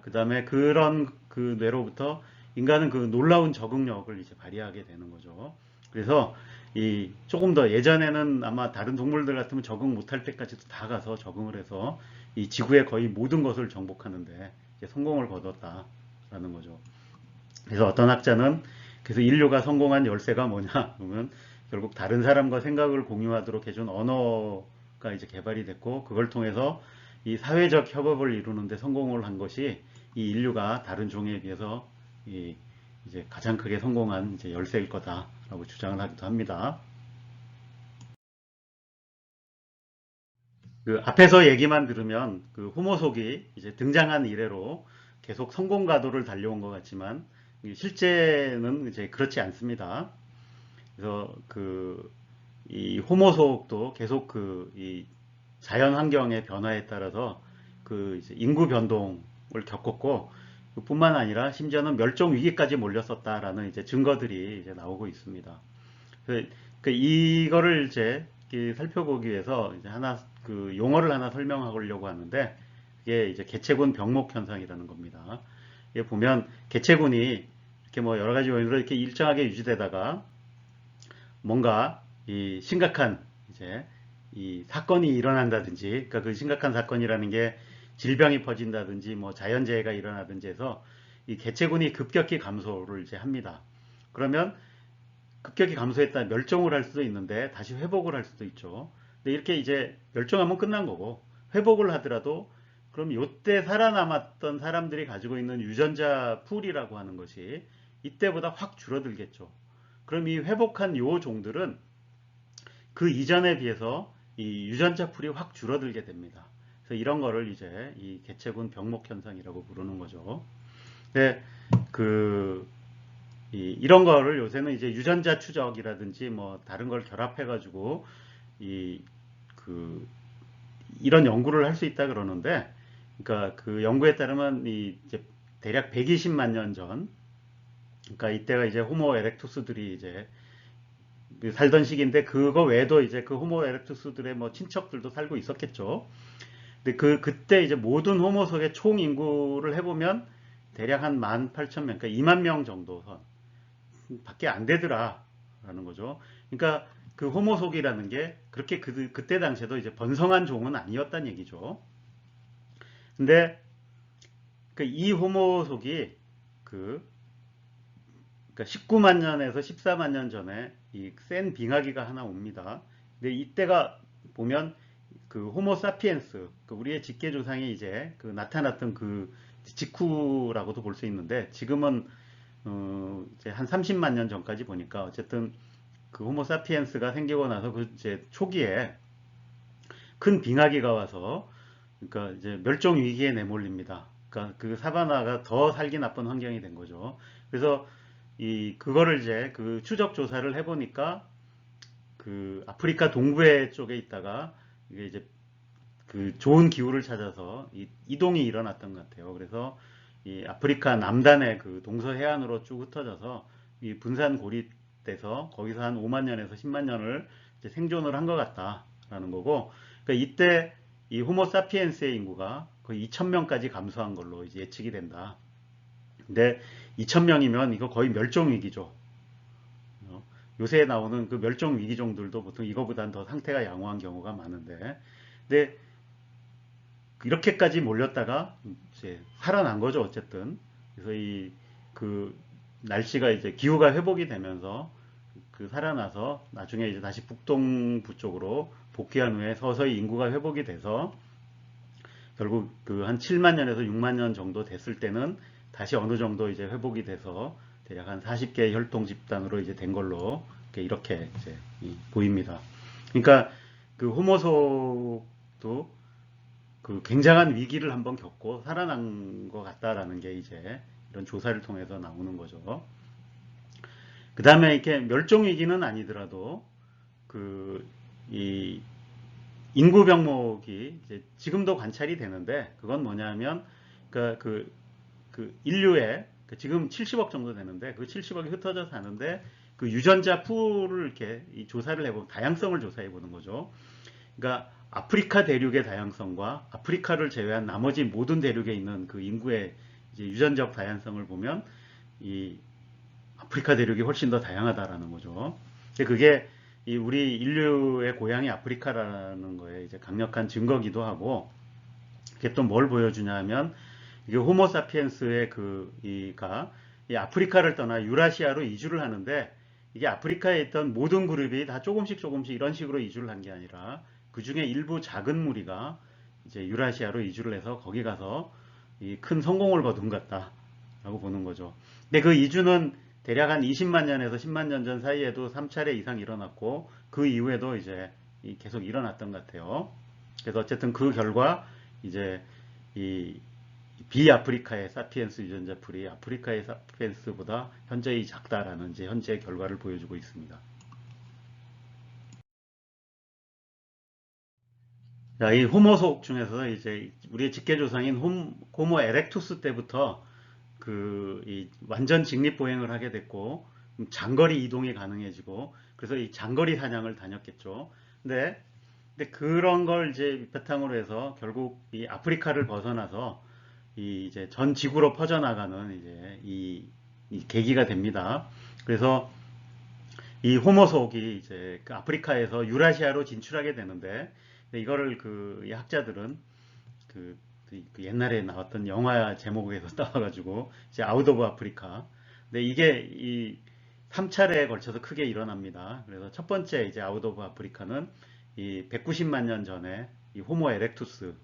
그 다음에 그런 그 뇌로부터 인간은 그 놀라운 적응력을 이제 발휘하게 되는 거죠. 그래서 이 조금 더 예전에는 아마 다른 동물들 같으면 적응 못할 때까지도 다 가서 적응을 해서 이 지구의 거의 모든 것을 정복하는데 이제 성공을 거뒀다라는 거죠. 그래서 어떤 학자는 그래서 인류가 성공한 열쇠가 뭐냐 그러면 결국 다른 사람과 생각을 공유하도록 해준 언어가 이제 개발이 됐고, 그걸 통해서 이 사회적 협업을 이루는 데 성공을 한 것이 이 인류가 다른 종에 비해서 이제 가장 크게 성공한 이제 열쇠일 거다라고 주장을 하기도 합니다. 그 앞에서 얘기만 들으면 그 호모속이 이제 등장한 이래로 계속 성공 가도를 달려온 것 같지만 실제는 이제 그렇지 않습니다. 그래서 그 이 호모속도 계속 그 이 자연 환경의 변화에 따라서 그 이제 인구 변동을 겪었고 뿐만 아니라 심지어는 멸종 위기까지 몰렸었다라는 이제 증거들이 이제 나오고 있습니다. 그, 이거를 이제 살펴보기 위해서 이제 하나 그 용어를 하나 설명하려고 하는데 이게 이제 개체군 병목 현상이라는 겁니다. 이게 보면 개체군이 이렇게 뭐 여러 가지 원인으로 이렇게 일정하게 유지되다가 뭔가 이 심각한 이제 이 사건이 일어난다든지, 그러니까 그 심각한 사건이라는 게 질병이 퍼진다든지 뭐 자연재해가 일어나든지 해서 이 개체군이 급격히 감소를 이제 합니다. 그러면 급격히 감소했다 멸종을 할 수도 있는데 다시 회복을 할 수도 있죠. 근데 이렇게 이제 멸종하면 끝난 거고 회복을 하더라도 그럼 이때 살아남았던 사람들이 가지고 있는 유전자 풀이라고 하는 것이 이때보다 확 줄어들겠죠. 그럼 이 회복한 요 종들은 그 이전에 비해서 이 유전자 풀이 확 줄어들게 됩니다. 그래서 이런 거를 이제 이 개체군 병목 현상이라고 부르는 거죠. 근데 그 이런 거를 요새는 이제 유전자 추적이라든지 뭐 다른 걸 결합해 가지고 이 그 이런 연구를 할 수 있다 그러는데, 그러니까 그 연구에 따르면 이 이제 대략 120만 년 전, 그러니까 이때가 이제 호모 에렉투스들이 이제 살던 시기인데 그거 외에도 이제 그 호모 에렉투스들의 뭐 친척들도 살고 있었겠죠. 근데 그때 이제 모든 호모 속의 총 인구를 해보면 대략 한 18,000명, 그러니까 2만 명 정도 선 밖에 안 되더라라는 거죠. 그러니까 그 호모속이라는 게 그렇게 그때 당시에도 이제 번성한 종은 아니었다는 얘기죠. 근데 이 호모속이 그 그러니까 19만 년에서 14만 년 전에 이 센 빙하기가 하나 옵니다. 근데 이때가 보면 그 호모 사피엔스, 그 우리의 직계 조상이 이제 그 나타났던 그 직후라고도 볼 수 있는데 지금은 이제 한 30만 년 전까지 보니까 어쨌든 그 호모 사피엔스가 생기고 나서 그 이제 초기에 큰 빙하기가 와서 그러니까 이제 멸종 위기에 내몰립니다. 그러니까 그 사바나가 더 살기 나쁜 환경이 된 거죠. 그래서 그거를 이제 그 추적 조사를 해보니까 그 아프리카 동부의 쪽에 있다가 이게 이제 그 좋은 기후를 찾아서 이동이 일어났던 것 같아요. 그래서 이 아프리카 남단의 그 동서해안으로 쭉 흩어져서 이 분산 고립돼서 거기서 한 5만 년에서 10만 년을 이제 생존을 한 것 같다라는 거고, 그러니까 이때 이 호모 사피엔스의 인구가 거의 2,000명까지 감소한 걸로 이제 예측이 된다. 근데 2,000명이면 이거 거의 멸종 위기죠. 요새 나오는 그 멸종 위기종들도 보통 이거보단 더 상태가 양호한 경우가 많은데, 근데 이렇게까지 몰렸다가 이제 살아난 거죠, 어쨌든. 그래서 그 날씨가 이제 기후가 회복이 되면서 그 살아나서 나중에 이제 다시 북동부 쪽으로 복귀한 후에 서서히 인구가 회복이 돼서 결국 그 한 7만 년에서 6만 년 정도 됐을 때는 다시 어느 정도 이제 회복이 돼서 대략 한 40개의 혈통 집단으로 이제 된 걸로 이렇게 이제 보입니다. 그러니까 그 호모소도 그 굉장한 위기를 한번 겪고 살아난 것 같다라는 게 이제 이런 조사를 통해서 나오는 거죠. 그 다음에 이렇게 멸종 위기는 아니더라도 이 인구 병목이 이제 지금도 관찰이 되는데 그건 뭐냐면 그러니까 그 인류의 지금 70억 정도 되는데 그 70억이 흩어져 사는데 그 유전자 풀을 이렇게 조사를 해보면 다양성을 조사해 보는 거죠. 그러니까 아프리카 대륙의 다양성과 아프리카를 제외한 나머지 모든 대륙에 있는 그 인구의 이제 유전적 다양성을 보면 이 아프리카 대륙이 훨씬 더 다양하다라는 거죠. 그게 우리 인류의 고향이 아프리카라는 거에 이제 강력한 증거기도 하고, 이게 또 뭘 보여주냐 하면 이게 호모 사피엔스의 이 아프리카를 떠나 유라시아로 이주를 하는데 이게 아프리카에 있던 모든 그룹이 다 조금씩 이런 식으로 이주를 한 게 아니라 그 중에 일부 작은 무리가 이제 유라시아로 이주를 해서 거기 가서 이 큰 성공을 거둔 것 같다라고 보는 거죠. 근데 그 이주는 대략 한 20만 년에서 10만 년 전 사이에도 3차례 이상 일어났고 그 이후에도 이제 계속 일어났던 것 같아요. 그래서 어쨌든 그 결과 이제 이 비아프리카의 사피엔스 유전자 풀이 아프리카의 사피엔스보다 현저히 작다라는 이제 현재 결과를 보여주고 있습니다. 자, 이 호모속 중에서 이제 우리의 직계조상인 호모 에렉투스 때부터 이 완전 직립보행을 하게 됐고 장거리 이동이 가능해지고 그래서 이 장거리 사냥을 다녔겠죠. 근데, 근데 그런 걸 이제 바탕으로 해서 결국 이 아프리카를 벗어나서 이 이제 전 지구로 퍼져나가는 이제 이 계기가 됩니다. 그래서 이 호모속이 이제 그 아프리카에서 유라시아로 진출하게 되는데 이거를 이 학자들은 그 옛날에 나왔던 영화 제목에서 따와가지고 이제 아웃 오브 아프리카. 근데 이게 이 3차례에 걸쳐서 크게 일어납니다. 그래서 첫 번째 이제 아웃 오브 아프리카는 이 190만 년 전에 이 호모 에렉투스가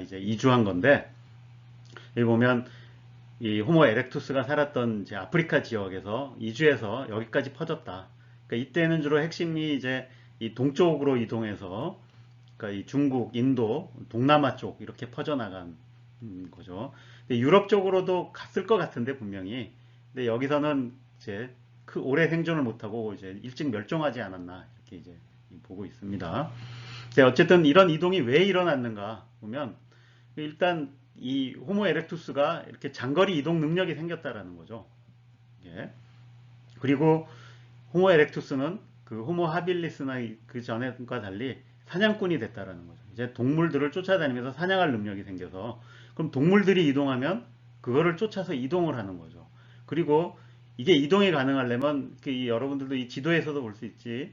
이제 이주한 건데 여기 보면 이 호모 에렉투스가 살았던 이제 아프리카 지역에서 이주해서 여기까지 퍼졌다. 그러니까 이때는 주로 핵심이 이제 이 동쪽으로 이동해서 그러니까 이 중국, 인도, 동남아 쪽 이렇게 퍼져나간 거죠. 근데 유럽 쪽으로도 갔을 것 같은데 분명히. 근데 여기서는 이제 오래 생존을 못하고 이제 일찍 멸종하지 않았나 이렇게 이제 보고 있습니다. 어쨌든 이런 이동이 왜 일어났는가 보면 일단 이 호모 에렉투스가 이렇게 장거리 이동 능력이 생겼다라는 거죠. 예. 그리고 호모 에렉투스는 그 호모 하빌리스나 그 전과 달리 사냥꾼이 됐다라는 거죠. 이제 동물들을 쫓아다니면서 사냥할 능력이 생겨서 그럼 동물들이 이동하면 그거를 쫓아서 이동을 하는 거죠. 그리고 이게 이동이 가능하려면 여러분들도 이 지도에서도 볼 수 있지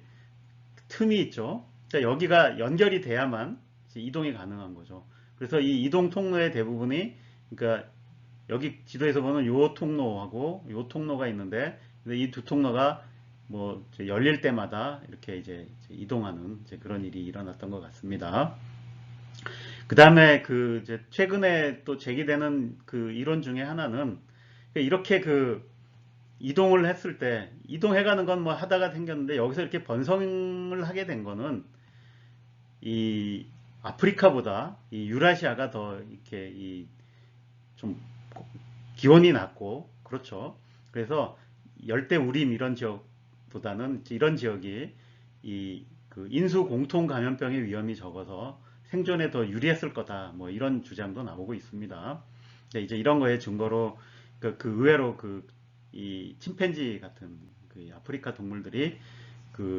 틈이 있죠. 자, 여기가 연결이 돼야만 이동이 가능한 거죠. 그래서 이 이동 통로의 대부분이 그러니까 여기 지도에서 보는 요 통로하고 요 통로가 있는데 이 두 통로가 뭐 열릴 때마다 이렇게 이제 이동하는 이제 그런 일이 일어났던 것 같습니다. 그 다음에 이제 최근에 또 제기되는 그 이론 중에 하나는 이렇게 이동을 했을 때 이동해가는 건 뭐 하다가 생겼는데 여기서 이렇게 번성을 하게 된 거는 이 아프리카보다 이 유라시아가 더 이렇게 좀 기온이 낮고 그렇죠. 그래서 열대 우림 이런 지역보다는 이런 지역이 그 인수 공통 감염병의 위험이 적어서 생존에 더 유리했을 거다. 뭐 이런 주장도 나오고 있습니다. 이제 이런 거에 증거로 의외로 이 침팬지 같은 그 아프리카 동물들이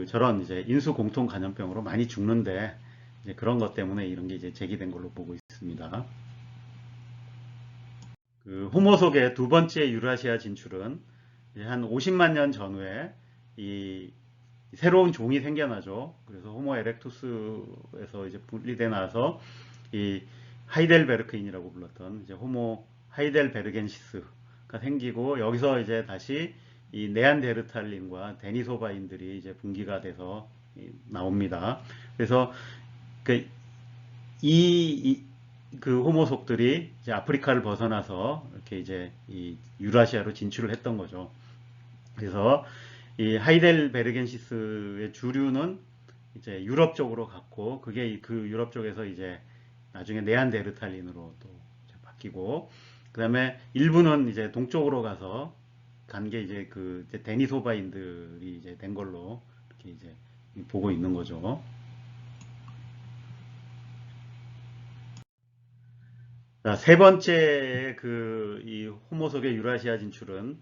저런 이제 인수 공통 감염병으로 많이 죽는데 이제 그런 것 때문에 이런 게 이제 제기된 걸로 보고 있습니다. 호모속의 두 번째 유라시아 진출은 한 50만 년 전후에 이 새로운 종이 생겨나죠. 그래서 호모 에렉투스에서 이제 분리돼 나서 이 하이델베르크인이라고 불렀던 이제 호모 하이델베르겐시스가 생기고 여기서 이제 다시 이 네안데르탈린과 데니소바인들이 이제 분기가 돼서 나옵니다. 그래서 그 이, 그 호모속들이 이제 아프리카를 벗어나서 이렇게 이제 이 유라시아로 진출을 했던 거죠. 그래서 이 하이델베르겐시스의 주류는 이제 유럽 쪽으로 갔고 그게 그 유럽 쪽에서 이제 나중에 네안데르탈린으로 또 바뀌고 그다음에 일부는 이제 동쪽으로 가서 간 게 이제 이제 데니소바인들이 이제 된 걸로 이렇게 이제 보고 있는 거죠. 자, 세 번째 이 호모속의 유라시아 진출은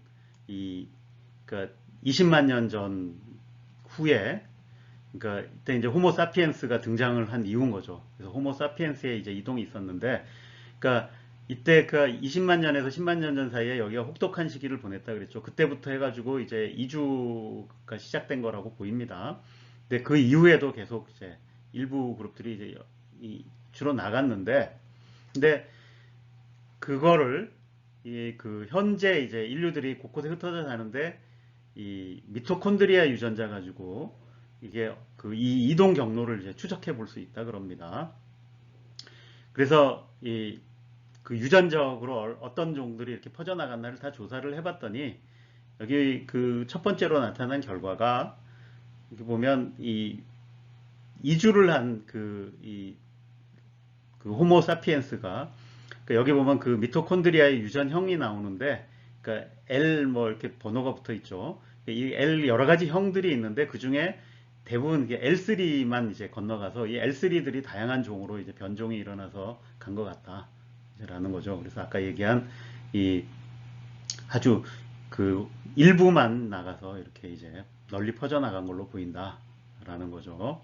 그러니까 20만 년 전 후에 그러니까 이때 이제 호모 사피엔스가 등장을 한 이유인 거죠. 그래서 호모 사피엔스의 이제 이동이 있었는데 그러니까 이때 20만 년에서 10만 년 전 사이에 여기가 혹독한 시기를 보냈다 그랬죠. 그때부터 해가지고 이제 이주가 시작된 거라고 보입니다. 근데 그 이후에도 계속 이제 일부 그룹들이 이제 주로 나갔는데 근데 그거를 현재 이제 인류들이 곳곳에 흩어져 사는데 이 미토콘드리아 유전자 가지고 이게 이 이동 경로를 이제 추적해 볼 수 있다 그럽니다. 그래서 그 유전적으로 어떤 종들이 이렇게 퍼져나갔나를 다 조사를 해봤더니 여기 그 첫 번째로 나타난 결과가 이렇게 보면 이 이주를 한 그 호모 사피엔스가 그러니까 여기 보면 그 미토콘드리아의 유전형이 나오는데 그러니까 L 뭐 이렇게 번호가 붙어 있죠. 이 L 여러 가지 형들이 있는데 그 중에 대부분 L3만 이제 건너가서 이 L3들이 다양한 종으로 이제 변종이 일어나서 간 것 같다라는 거죠. 그래서 아까 얘기한 이 아주 그 일부만 나가서 이렇게 이제 널리 퍼져나간 걸로 보인다라는 거죠.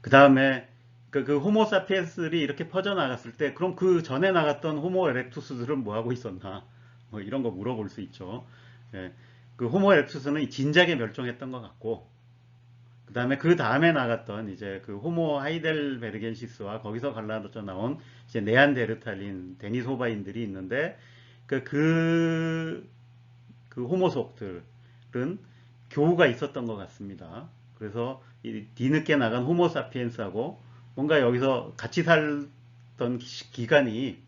그 다음에 그 호모 사피엔스들이 이렇게 퍼져나갔을 때 그럼 그 전에 나갔던 호모 에렉투스들은 뭐 하고 있었나 뭐 이런 거 물어볼 수 있죠. 예, 그 호모 에렉투스는 진작에 멸종했던 것 같고 그 다음에 나갔던 이제 그 호모 하이델베르겐시스와 거기서 갈라져 나온 이제 네안데르탈린, 데니소바인들이 있는데 그 호모속들은 교우가 있었던 것 같습니다. 그래서 이 뒤늦게 나간 호모사피엔스하고 뭔가 여기서 같이 살던 기간이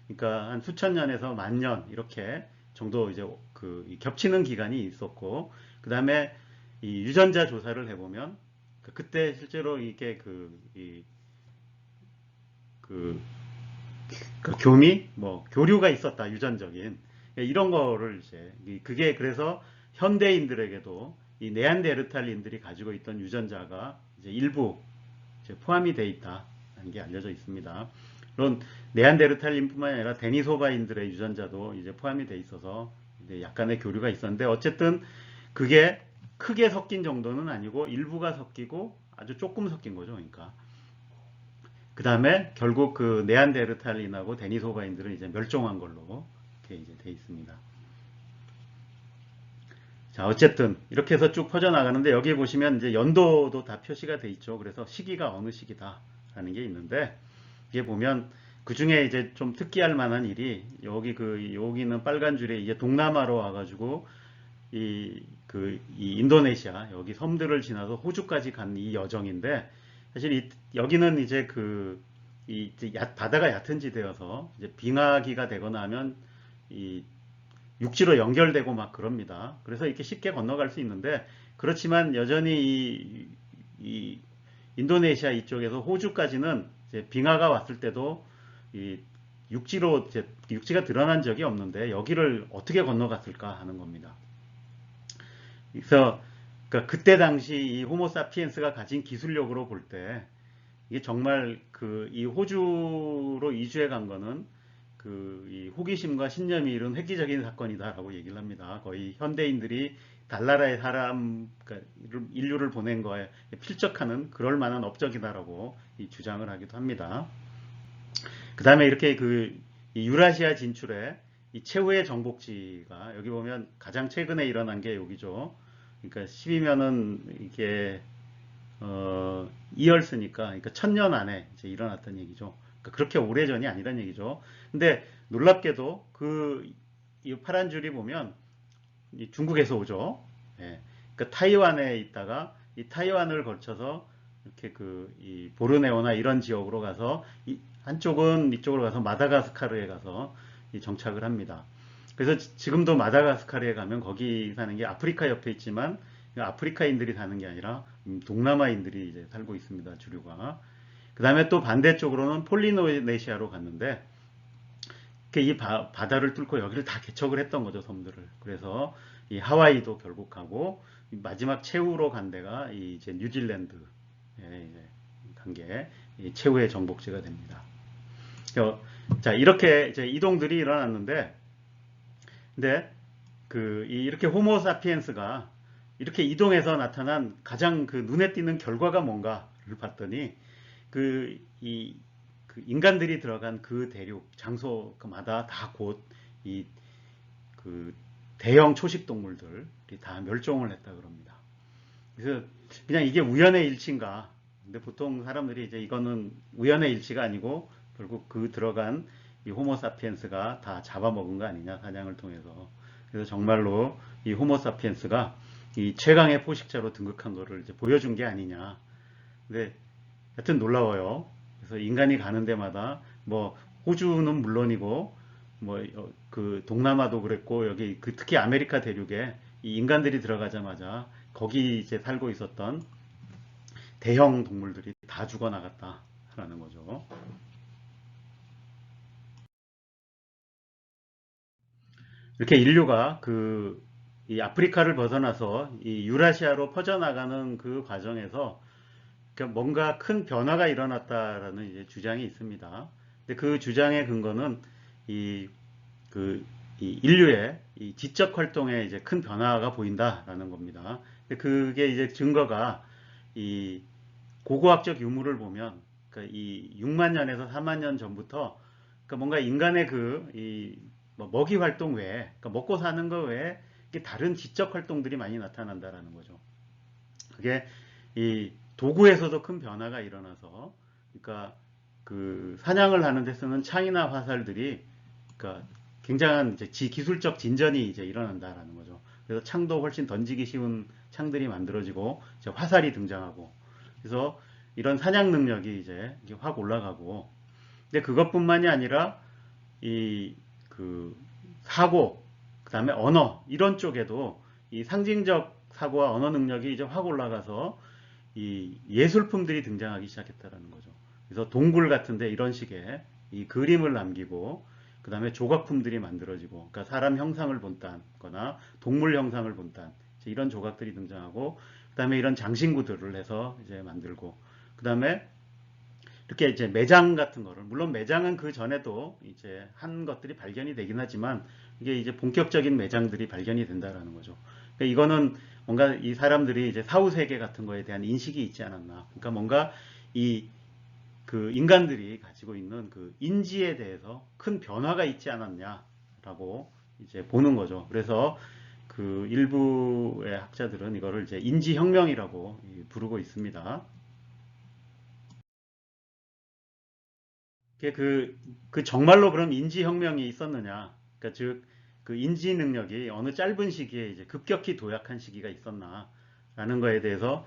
그러니까 한 수천 년에서 만 년 이렇게 정도 이제 그 겹치는 기간이 있었고 그 다음에 이 유전자 조사를 해보면 그때 실제로 이게 그, 그 교미 뭐 교류가 있었다 유전적인 이런 거를 이제 그게 그래서 현대인들에게도 이 네안데르탈린들이 가지고 있던 유전자가 이제 일부 이제 포함이 돼 있다는 게 알려져 있습니다. 물론 네안데르탈린뿐만 아니라 데니소바인들의 유전자도 이제 포함이 돼 있어서 이제 약간의 교류가 있었는데 어쨌든 그게 크게 섞인 정도는 아니고 일부가 섞이고 아주 조금 섞인 거죠. 그러니까 그 다음에 결국 그 네안데르탈린하고 데니소바인들은 이제 멸종한 걸로 이렇게 이제 돼 있습니다. 자, 어쨌든 이렇게 해서 쭉 퍼져나가는데 여기 보시면 이제 연도도 다 표시가 돼 있죠. 그래서 시기가 어느 시기다라는 게 있는데 이게 보면 그 중에 이제 좀 특기할 만한 일이 여기는 빨간 줄에 이제 동남아로 와가지고 이 인도네시아 여기 섬들을 지나서 호주까지 간 이 여정인데 사실 여기는 이제 바다가 얕은 지대여서 이제 빙하기가 되거나 하면 이 육지로 연결되고 막 그럽니다. 그래서 이렇게 쉽게 건너갈 수 있는데 그렇지만 여전히 이 인도네시아 이쪽에서 호주까지는 이제 빙하가 왔을 때도 이 육지가 드러난 적이 없는데 여기를 어떻게 건너갔을까 하는 겁니다. 그래서 그러니까 그때 당시 이 호모사피엔스가 가진 기술력으로 볼 때 이게 정말 이 호주로 이주해 간 거는 이 호기심과 신념이 이룬 획기적인 사건이다라고 얘기를 합니다. 거의 현대인들이 달나라의 사람, 그러니까 인류를 보낸 거에 필적하는 그럴 만한 업적이다라고 주장을 하기도 합니다. 그 다음에 이렇게 이 유라시아 진출에 이 최후의 정복지가 여기 보면 가장 최근에 일어난 게 여기죠. 그러니까 10이면은 이게 2열스니까 그러니까 1000년 안에 이제 일어났던 얘기죠. 그러니까 그렇게 오래전이 아니란 얘기죠. 근데 놀랍게도 이 파란 줄이 보면 중국에서 오죠. 예. 그러니까 타이완에 있다가 이 타이완을 거쳐서 이렇게 이 보르네오나 이런 지역으로 가서 한쪽은 이쪽으로 가서 마다가스카르에 가서 정착을 합니다. 그래서 지금도 마다가스카르에 가면 거기 사는 게 아프리카 옆에 있지만 아프리카인들이 사는 게 아니라 동남아인들이 이제 살고 있습니다. 주류가. 그 다음에 또 반대쪽으로는 폴리네시아로 갔는데 이 바다를 뚫고 여기를 다 개척을 했던 거죠, 섬들을. 그래서 이 하와이도 결국 가고 마지막 최후로 간 데가 이제 뉴질랜드에 간 게 최후의 정복지가 됩니다. 자, 이렇게 이제 이동들이 일어났는데 근데 이렇게 호모사피엔스가 이렇게 이동해서 나타난 가장 눈에 띄는 결과가 뭔가를 봤더니 인간들이 들어간 그 대륙 장소마다 다 곧 대형 초식 동물들이 다 멸종을 했다 그럽니다. 그래서 그냥 이게 우연의 일치인가? 근데 보통 사람들이 이제 이거는 우연의 일치가 아니고 결국 들어간 이 호모사피엔스가 다 잡아먹은 거 아니냐 사냥을 통해서. 그래서 정말로 이 호모사피엔스가 이 최강의 포식자로 등극한 거를 이제 보여준 게 아니냐. 근데 하여튼 놀라워요. 그래서 인간이 가는 데마다 뭐 호주는 물론이고 뭐 그 동남아도 그랬고 여기 그 특히 아메리카 대륙에 이 인간들이 들어가자마자 거기 이제 살고 있었던 대형 동물들이 다 죽어나갔다라는 거죠. 이렇게 인류가 이 아프리카를 벗어나서 이 유라시아로 퍼져나가는 그 과정에서 그러니까 뭔가 큰 변화가 일어났다라는 이제 주장이 있습니다. 근데 그 주장의 근거는 이, 그, 이 인류의 이 지적 활동에 이제 큰 변화가 보인다라는 겁니다. 근데 그게 이제 증거가 이 고고학적 유물을 보면 그러니까 이 6만 년에서 4만 년 전부터 그러니까 뭔가 인간의 뭐 먹이 활동 외에 그러니까 먹고 사는 거 외에 다른 지적 활동들이 많이 나타난다라는 거죠. 그게 이 도구에서도 큰 변화가 일어나서 그러니까 그 사냥을 하는 데 쓰는 창이나 화살들이 그러니까 굉장한 이제 기술적 진전이 이제 일어난다라는 거죠. 그래서 창도 훨씬 던지기 쉬운 창들이 만들어지고 이제 화살이 등장하고 그래서 이런 사냥 능력이 이제 확 올라가고 근데 그것뿐만이 아니라 이 그 사고 그다음에 언어 이런 쪽에도 이 상징적 사고와 언어 능력이 이제 확 올라가서 이 예술품들이 등장하기 시작했다라는 거죠. 그래서 동굴 같은데 이런 식의 이 그림을 남기고 그 다음에 조각품들이 만들어지고 그러니까 사람 형상을 본다거나 동물 형상을 본다 이런 조각들이 등장하고 그 다음에 이런 장신구들을 해서 이제 만들고 그 다음에 이렇게 이제 매장 같은 거를 물론 매장은 그 전에도 이제 한 것들이 발견이 되긴 하지만 이게 이제 본격적인 매장들이 발견이 된다라는 거죠. 그러니까 이거는 뭔가 이 사람들이 이제 사후 세계 같은 거에 대한 인식이 있지 않았나. 그러니까 뭔가 이 그 인간들이 가지고 있는 그 인지에 대해서 큰 변화가 있지 않았냐라고 이제 보는 거죠. 그래서 그 일부의 학자들은 이거를 이제 인지혁명이라고 부르고 있습니다. 그 정말로 그럼 인지혁명이 있었느냐? 그러니까 즉, 그 인지 능력이 어느 짧은 시기에 이제 급격히 도약한 시기가 있었나? 라는 거에 대해서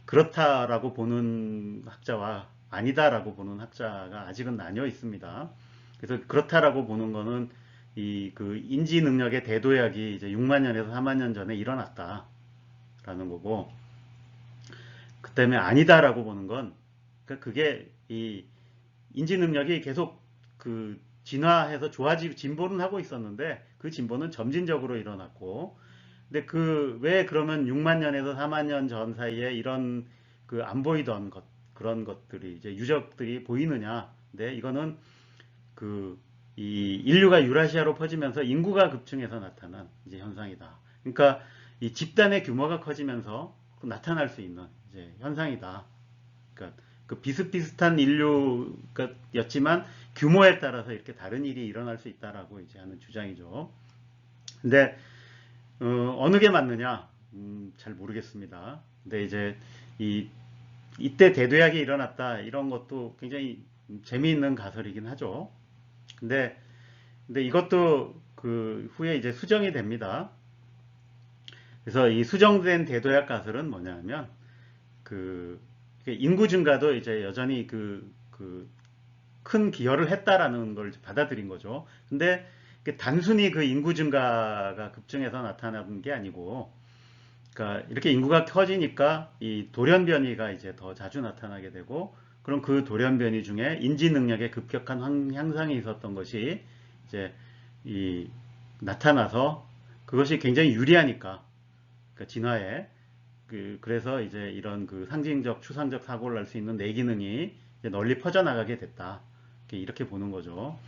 그렇다라고 보는 학자와 아니다라고 보는 학자가 아직은 나뉘어 있습니다. 그래서 그렇다라고 보는 거는 이 그 인지 능력의 대도약이 이제 6만 년에서 4만 년 전에 일어났다라는 거고, 그 때문에 아니다라고 보는 건 그러니까 그게 이 인지 능력이 계속 그 진화해서 진보는 하고 있었는데 그 진보는 점진적으로 일어났고 근데 그 왜 그러면 6만 년에서 4만 년 전 사이에 이런 그 안 보이던 그런 것들이 이제 유적들이 보이느냐? 근데 이거는 그 이 인류가 유라시아로 퍼지면서 인구가 급증해서 나타난 이제 현상이다. 그러니까 이 집단의 규모가 커지면서 나타날 수 있는 이제 현상이다. 그러니까 그 비슷비슷한 인류였지만 규모에 따라서 이렇게 다른 일이 일어날 수 있다라고 이제 하는 주장이죠. 근데 어느 게 맞느냐? 잘 모르겠습니다. 근데 이제 이 이때 대도약이 일어났다 이런 것도 굉장히 재미있는 가설이긴 하죠. 근데 이것도 그 후에 이제 수정이 됩니다. 그래서 이 수정된 대도약 가설은 뭐냐면 그 인구 증가도 이제 여전히 큰 기여를 했다라는 걸 받아들인 거죠. 근데 단순히 그 인구 증가가 급증해서 나타나는 게 아니고, 그러니까 이렇게 인구가 커지니까 이 돌연변이가 이제 더 자주 나타나게 되고, 그럼 그 돌연변이 중에 인지 능력의 급격한 향상이 있었던 것이 이제 이 나타나서 그것이 굉장히 유리하니까, 그러니까 진화에 그래서 이제 이런 그 상징적, 추상적 사고를 할 수 있는 뇌기능이 널리 퍼져나가게 됐다. 이렇게 보는 거죠.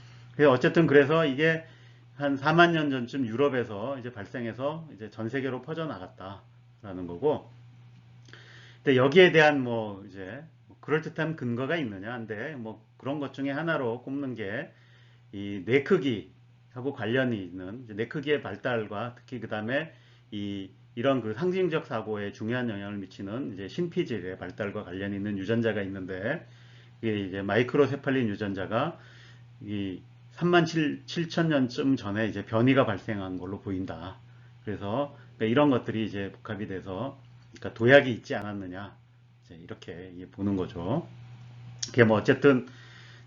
어쨌든 그래서 이게 한 4만 년 전쯤 유럽에서 이제 발생해서 이제 전 세계로 퍼져나갔다라는 거고, 근데 여기에 대한 뭐 이제 그럴듯한 근거가 있느냐? 근데 뭐 그런 것 중에 하나로 꼽는 게 이 뇌 크기하고 관련이 있는 뇌 크기의 발달과 특히 그 다음에 이런 그 상징적 사고에 중요한 영향을 미치는 이제 신피질의 발달과 관련이 있는 유전자가 있는데 이게 이제 마이크로세팔린 유전자가 이 3만 7천 년쯤 전에 이제 변이가 발생한 걸로 보인다. 그래서 그러니까 이런 것들이 이제 복합이 돼서 그러니까 도약이 있지 않았느냐 이제 이렇게 보는 거죠. 그게 뭐 어쨌든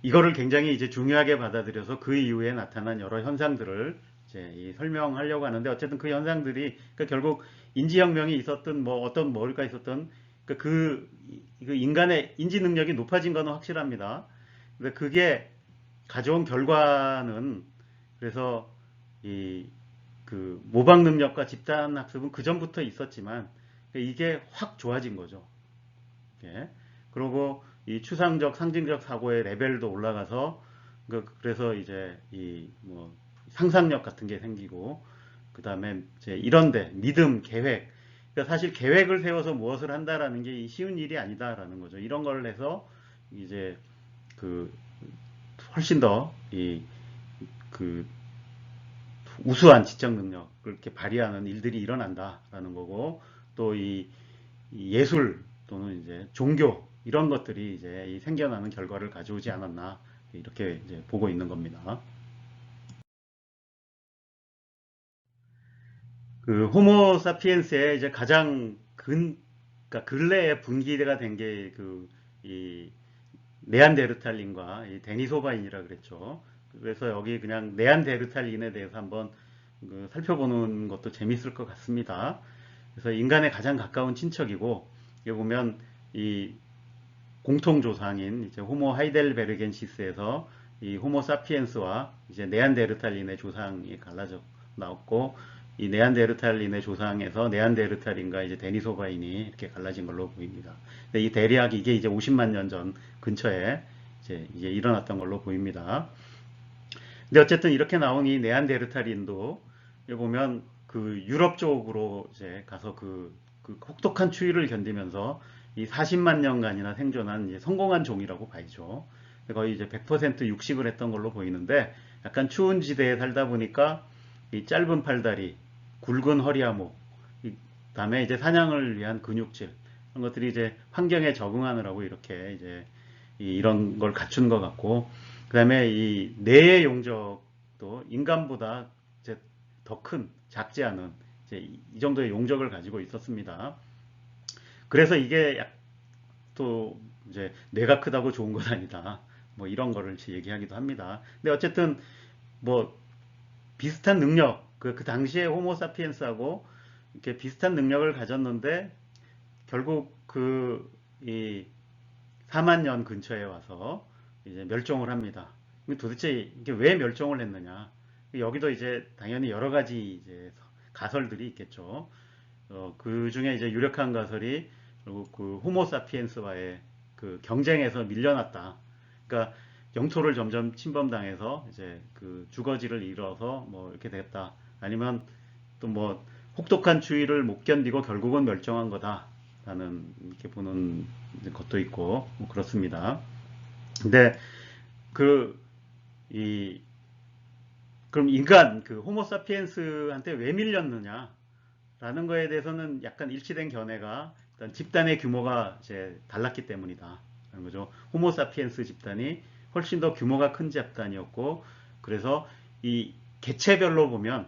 이거를 굉장히 이제 중요하게 받아들여서 그 이후에 나타난 여러 현상들을 이제 설명하려고 하는데 어쨌든 그 현상들이 그러니까 결국 인지혁명이 있었던 뭐 어떤 뭐가 있었던 그러니까 그 인간의 인지 능력이 높아진 건 확실합니다. 근데 그게 가져온 결과는 그래서 이 그 모방 능력과 집단 학습은 그 전부터 있었지만 이게 확 좋아진 거죠. 예. 그리고 이 추상적, 상징적 사고의 레벨도 올라가서 그래서 이제 이 뭐 상상력 같은 게 생기고 그 다음에 이제 이런데 믿음, 계획. 그러니까 사실 계획을 세워서 무엇을 한다라는 게 쉬운 일이 아니다라는 거죠. 이런 걸 해서 이제 그 훨씬 더 이 그 우수한 지적 능력을 이렇게 발휘하는 일들이 일어난다라는 거고 또 이 예술 또는 이제 종교 이런 것들이 이제 이 생겨나는 결과를 가져오지 않았나 이렇게 이제 보고 있는 겁니다. 그 호모 사피엔스의 이제 가장 그러니까 근래에 분기가 된 게 그 이 네안데르탈린과 이 데니소바인이라 그랬죠. 그래서 여기 그냥 네안데르탈린에 대해서 한번 그 살펴보는 것도 재밌을 것 같습니다. 그래서 인간의 가장 가까운 친척이고 여기 보면 이 공통 조상인 이제 호모 하이델베르겐시스에서 이 호모 사피엔스와 이제 네안데르탈린의 조상이 갈라져 나왔고 이 네안데르탈린의 조상에서 네안데르탈린과 이제 데니소바인이 이렇게 갈라진 걸로 보입니다. 근데 이 대략 이게 이제 50만 년 전 근처에 이제 일어났던 걸로 보입니다. 근데 어쨌든 이렇게 나온 이 네안데르탈인도 여기 보면 그 유럽 쪽으로 이제 가서 그 혹독한 추위를 견디면서 이 40만 년간이나 생존한 이제 성공한 종이라고 봐야죠. 거의 이제 100% 육식을 했던 걸로 보이는데 약간 추운 지대에 살다 보니까 이 짧은 팔다리, 굵은 허리하목, 그다음에 이제 사냥을 위한 근육질 이런 것들이 이제 환경에 적응하느라고 이렇게 이제 이런 걸 갖춘 것 같고 그다음에 이 뇌의 용적도 인간보다 이제 더 큰 작지 않은 이제 이 정도의 용적을 가지고 있었습니다. 그래서 이게 또 이제 뇌가 크다고 좋은 것 아니다. 뭐 이런 거를 얘기하기도 합니다. 근데 어쨌든 뭐 비슷한 능력 그 당시에 호모사피엔스하고 이렇게 비슷한 능력을 가졌는데 결국 이 4만 년 근처에 와서 이제 멸종을 합니다. 도대체 이게 왜 멸종을 했느냐? 여기도 이제 당연히 여러 가지 이제 가설들이 있겠죠. 그 중에 이제 유력한 가설이 결국 그 호모사피엔스와의 그 경쟁에서 밀려났다. 그러니까 영토를 점점 침범당해서 이제 그 주거지를 잃어서 뭐 이렇게 됐다. 아니면 또 뭐 혹독한 추위를 못 견디고 결국은 멸종한 거다라는 이렇게 보는 것도 있고 뭐 그렇습니다. 근데 그 이 그럼 인간 그 호모사피엔스한테 왜 밀렸느냐라는 거에 대해서는 약간 일치된 견해가 일단 집단의 규모가 이제 달랐기 때문이다. 라는 거죠. 호모사피엔스 집단이 훨씬 더 규모가 큰 집단이었고 그래서 이 개체별로 보면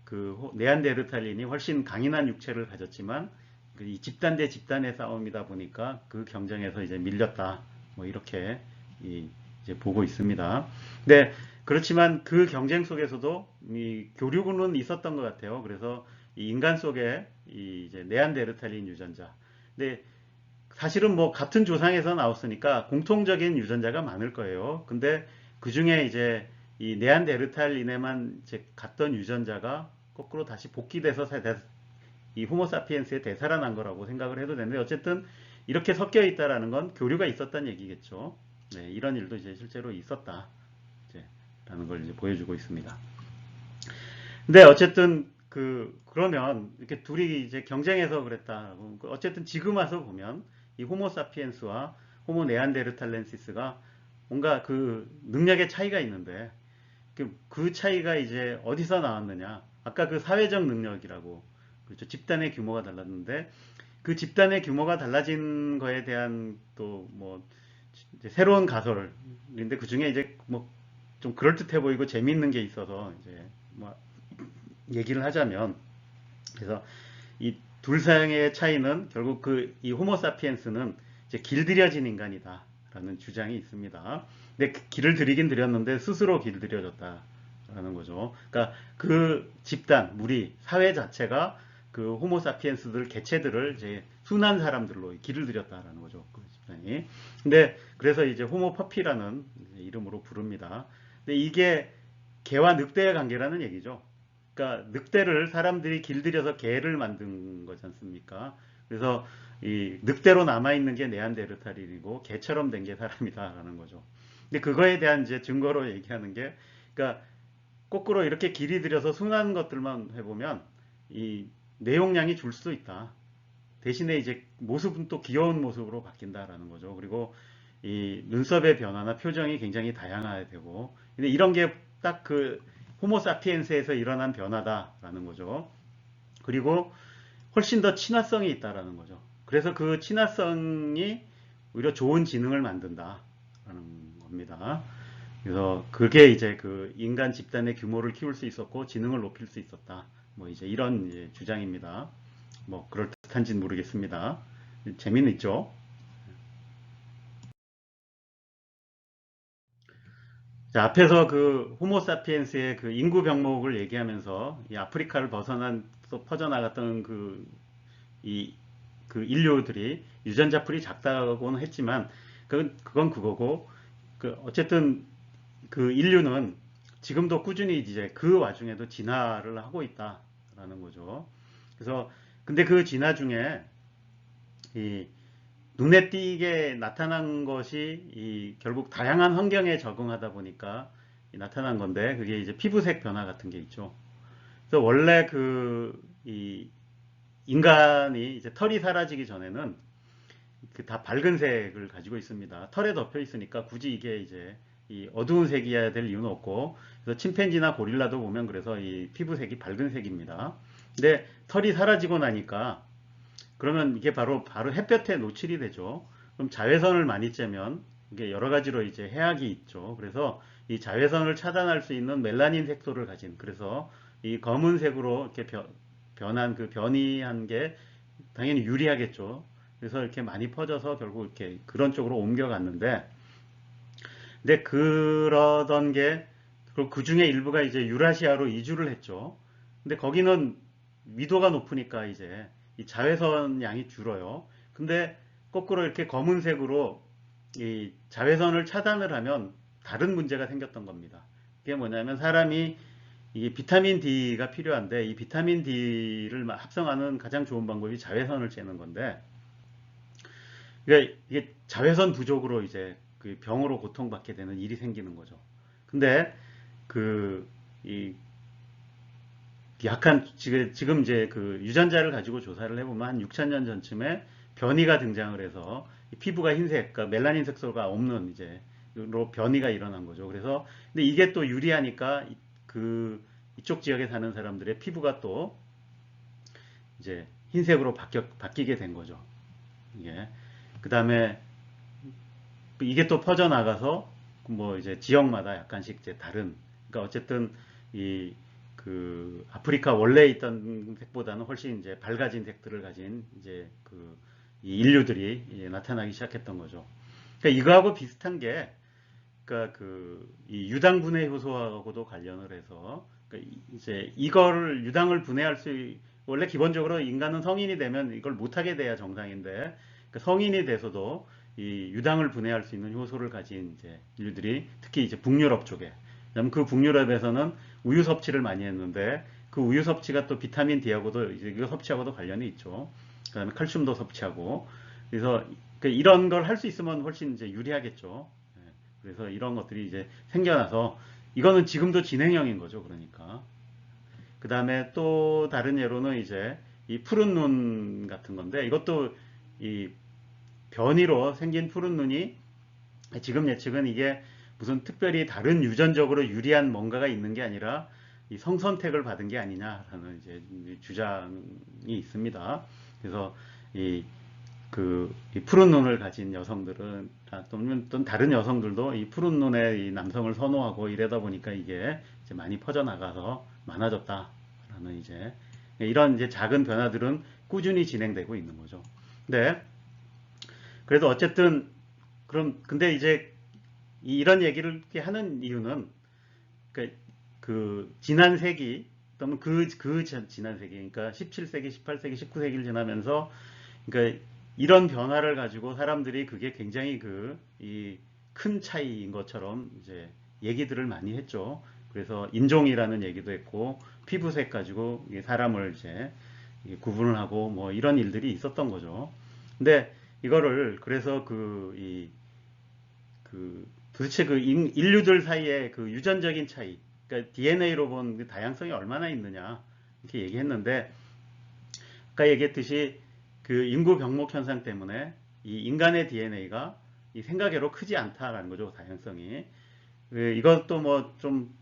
그 네안데르탈린이 훨씬 강인한 육체를 가졌지만 이 집단 대 집단의 싸움이다 보니까 그 경쟁에서 이제 밀렸다. 뭐 이렇게 이제 보고 있습니다. 근데 그렇지만 그 경쟁 속에서도 이 교류군은 있었던 것 같아요. 그래서 이 인간 속에 이 이제 네안데르탈린 유전자. 근데 사실은 뭐 같은 조상에서 나왔으니까 공통적인 유전자가 많을 거예요. 근데 그 중에 이제 이 네안데르탈린에만 이제 갔던 유전자가 거꾸로 다시 복귀돼서 이 호모사피엔스에 되살아난 거라고 생각을 해도 되는데 어쨌든 이렇게 섞여 있다라는 건 교류가 있었다는 얘기겠죠. 네, 이런 일도 이제 실제로 있었다. 이제 라는 걸 이제 보여주고 있습니다. 근데 어쨌든 그러면 이렇게 둘이 이제 경쟁해서 그랬다. 어쨌든 지금 와서 보면 이 호모사피엔스와 호모 네안데르탈렌시스가 뭔가 그 능력의 차이가 있는데 그 차이가 이제 어디서 나왔느냐? 아까 그 사회적 능력이라고 그렇죠. 집단의 규모가 달랐는데 그 집단의 규모가 달라진 거에 대한 또 뭐 새로운 가설인데 그 중에 이제 뭐 좀 그럴듯해 보이고 재미있는 게 있어서 이제 뭐 얘기를 하자면 그래서 이 둘 사이의 차이는 결국 이 호모사피엔스는 이제 길들여진 인간이다 있다라는 주장이 있습니다. 근데 그 길을 들이긴 들였는데 스스로 길들여졌다라는 거죠. 그러니까 그 집단, 무리, 사회 자체가 그 호모사피엔스들 개체들을 이제 순한 사람들로 길을 들였다라는 거죠. 그 집단이. 근데 그래서 이제 호모퍼피라는 이름으로 부릅니다. 근데 이게 개와 늑대의 관계라는 얘기죠. 그러니까 늑대를 사람들이 길들여서 개를 만든 거지 않습니까? 그래서 이 늑대로 남아있는 게 네안데르탈인이고 개처럼 된 게 사람이다라는 거죠. 근데 그거에 대한 이제 증거로 얘기하는 게, 그러니까 거꾸로 이렇게 길이 들여서 순한 것들만 해보면 이 내용량이 줄 수도 있다. 대신에 이제 모습은 또 귀여운 모습으로 바뀐다라는 거죠. 그리고 이 눈썹의 변화나 표정이 굉장히 다양해야 되고, 근데 이런 게 딱 그 호모사피엔스에서 일어난 변화다라는 거죠. 그리고 훨씬 더 친화성이 있다라는 거죠. 그래서 그 친화성이 오히려 좋은 지능을 만든다라는 겁니다. 그래서 그게 이제 그 인간 집단의 규모를 키울 수 있었고 지능을 높일 수 있었다. 뭐 이제 이런 이제 주장입니다. 뭐 그럴듯한지는 모르겠습니다. 재미는 있죠. 자, 앞에서 그 호모사피엔스의 그 인구 병목을 얘기하면서 이 아프리카를 벗어난 또 퍼져나갔던 이 그 인류들이 유전자 풀이 작다고는 했지만 그건 그거고, 그 어쨌든 그 인류는 지금도 꾸준히 이제 그 와중에도 진화를 하고 있다라는 거죠. 그래서 근데 그 진화 중에 이 눈에 띄게 나타난 것이 이 결국 다양한 환경에 적응하다 보니까 나타난 건데, 그게 이제 피부색 변화 같은 게 있죠. 그래서 원래 이 인간이 이제 털이 사라지기 전에는 그 다 밝은 색을 가지고 있습니다. 털에 덮여 있으니까 굳이 이게 이제 이 어두운 색이어야 될 이유는 없고, 그래서 침팬지나 고릴라도 보면 그래서 이 피부색이 밝은 색입니다. 근데 털이 사라지고 나니까 그러면 이게 바로 햇볕에 노출이 되죠. 그럼 자외선을 많이 쬐면 이게 여러 가지로 이제 해악이 있죠. 그래서 이 자외선을 차단할 수 있는 멜라닌 색소를 가진, 그래서 이 검은색으로 이렇게 변한 그 변이한 게 당연히 유리하겠죠. 그래서 이렇게 많이 퍼져서 결국 이렇게 그런 쪽으로 옮겨갔는데, 근데 그러던 게, 그 중에 일부가 이제 유라시아로 이주를 했죠. 근데 거기는 위도가 높으니까 이제 이 자외선 양이 줄어요. 근데 거꾸로 이렇게 검은색으로 이 자외선을 차단을 하면 다른 문제가 생겼던 겁니다. 그게 뭐냐면 사람이 이 비타민 D가 필요한데, 이 비타민 D를 합성하는 가장 좋은 방법이 자외선을 쬐는 건데, 그러니까 이게 자외선 부족으로 이제 그 병으로 고통받게 되는 일이 생기는 거죠. 근데 그 이 약한 지금 이제 그 유전자를 가지고 조사를 해보면 한 6천 년 전쯤에 변이가 등장을 해서 피부가 흰색, 그러니까 멜라닌 색소가 없는 이제 로 변이가 일어난 거죠. 그래서 근데 이게 또 유리하니까 이쪽 지역에 사는 사람들의 피부가 또 이제 흰색으로 바뀌게 된 거죠. 이게 그 다음에 이게 또 퍼져나가서 뭐 이제 지역마다 약간씩 이제 다른, 그러니까 어쨌든 이 그 아프리카 원래 있던 색보다는 훨씬 이제 밝아진 색들을 가진 이제 이 인류들이 이제 나타나기 시작했던 거죠. 그러니까 이거하고 비슷한 게, 그러니까 이 유당 분해 효소하고도 관련을 해서, 그러니까 이제 이거를 유당을 분해할 원래 기본적으로 인간은 성인이 되면 이걸 못하게 돼야 정상인데, 그러니까 성인이 돼서도 이 유당을 분해할 수 있는 효소를 가진 이제 인류들이 특히 이제 북유럽 쪽에, 그다음 그 북유럽에서는 우유 섭취를 많이 했는데 그 우유 섭취가 또 비타민 D하고도 이제 이거 섭취하고도 관련이 있죠. 그다음에 칼슘도 섭취하고, 그래서 이런 걸 할 수 있으면 훨씬 이제 유리하겠죠. 예, 그래서 이런 것들이 이제 생겨나서 이거는 지금도 진행형인 거죠. 그러니까 그 다음에 또 다른 예로는 이제 이 푸른 눈 같은 건데, 이것도 이 변이로 생긴 푸른 눈이 지금 예측은 이게 무슨 특별히 다른 유전적으로 유리한 뭔가가 있는 게 아니라 이 성선택을 받은 게 아니냐라는 이제 주장이 있습니다. 그래서 이 이 푸른 눈을 가진 여성들은 또는 다른 여성들도 이 푸른 눈의 이 남성을 선호하고 이러다 보니까 이게 이제 많이 퍼져나가서 많아졌다라는 이제 이런 이제 작은 변화들은 꾸준히 진행되고 있는 거죠. 근데 그래도 어쨌든 그럼 근데 이제 이런 얘기를 이렇게 하는 이유는 그러니까 그 지난 세기 또는 지난 세기 그러니까 17세기, 18세기, 19세기를 지나면서 그러니까 이런 변화를 가지고 사람들이 그게 굉장히 이 큰 차이인 것처럼 이제 얘기들을 많이 했죠. 그래서 인종이라는 얘기도 했고 피부색 가지고 사람을 이제 구분을 하고 뭐 이런 일들이 있었던 거죠. 근데 이거를 그래서 도대체 인류들 사이의 그 유전적인 차이, 그러니까 DNA로 본 그 다양성이 얼마나 있느냐 이렇게 얘기했는데 아까 얘기했듯이 그 인구 병목 현상 때문에 이 인간의 DNA가 이 생각외로 크지 않다라는 거죠, 다양성이. 이것도 뭐 좀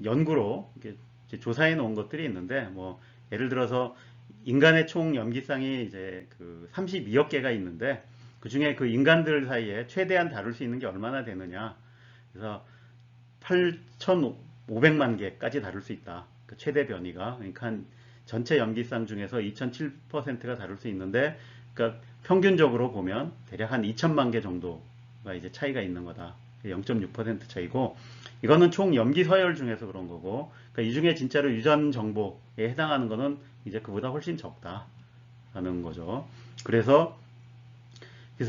연구로 이제 조사해 놓은 것들이 있는데 뭐 예를 들어서 인간의 총 염기쌍이 이제 32억 개가 있는데 그 중에 그 인간들 사이에 최대한 다룰 수 있는 게 얼마나 되느냐. 그래서 8,500만 개까지 다룰 수 있다. 그 최대 변이가. 그러니까 한 전체 염기쌍 중에서 2.7%가 다룰 수 있는데, 그러니까 평균적으로 보면 대략 한 2천만 개 정도가 이제 차이가 있는 거다. 0.6% 차이고, 이거는 총 염기 서열 중에서 그런 거고, 그러니까 이 중에 진짜로 유전 정보에 해당하는 거는 이제 그보다 훨씬 적다라는 거죠. 그래서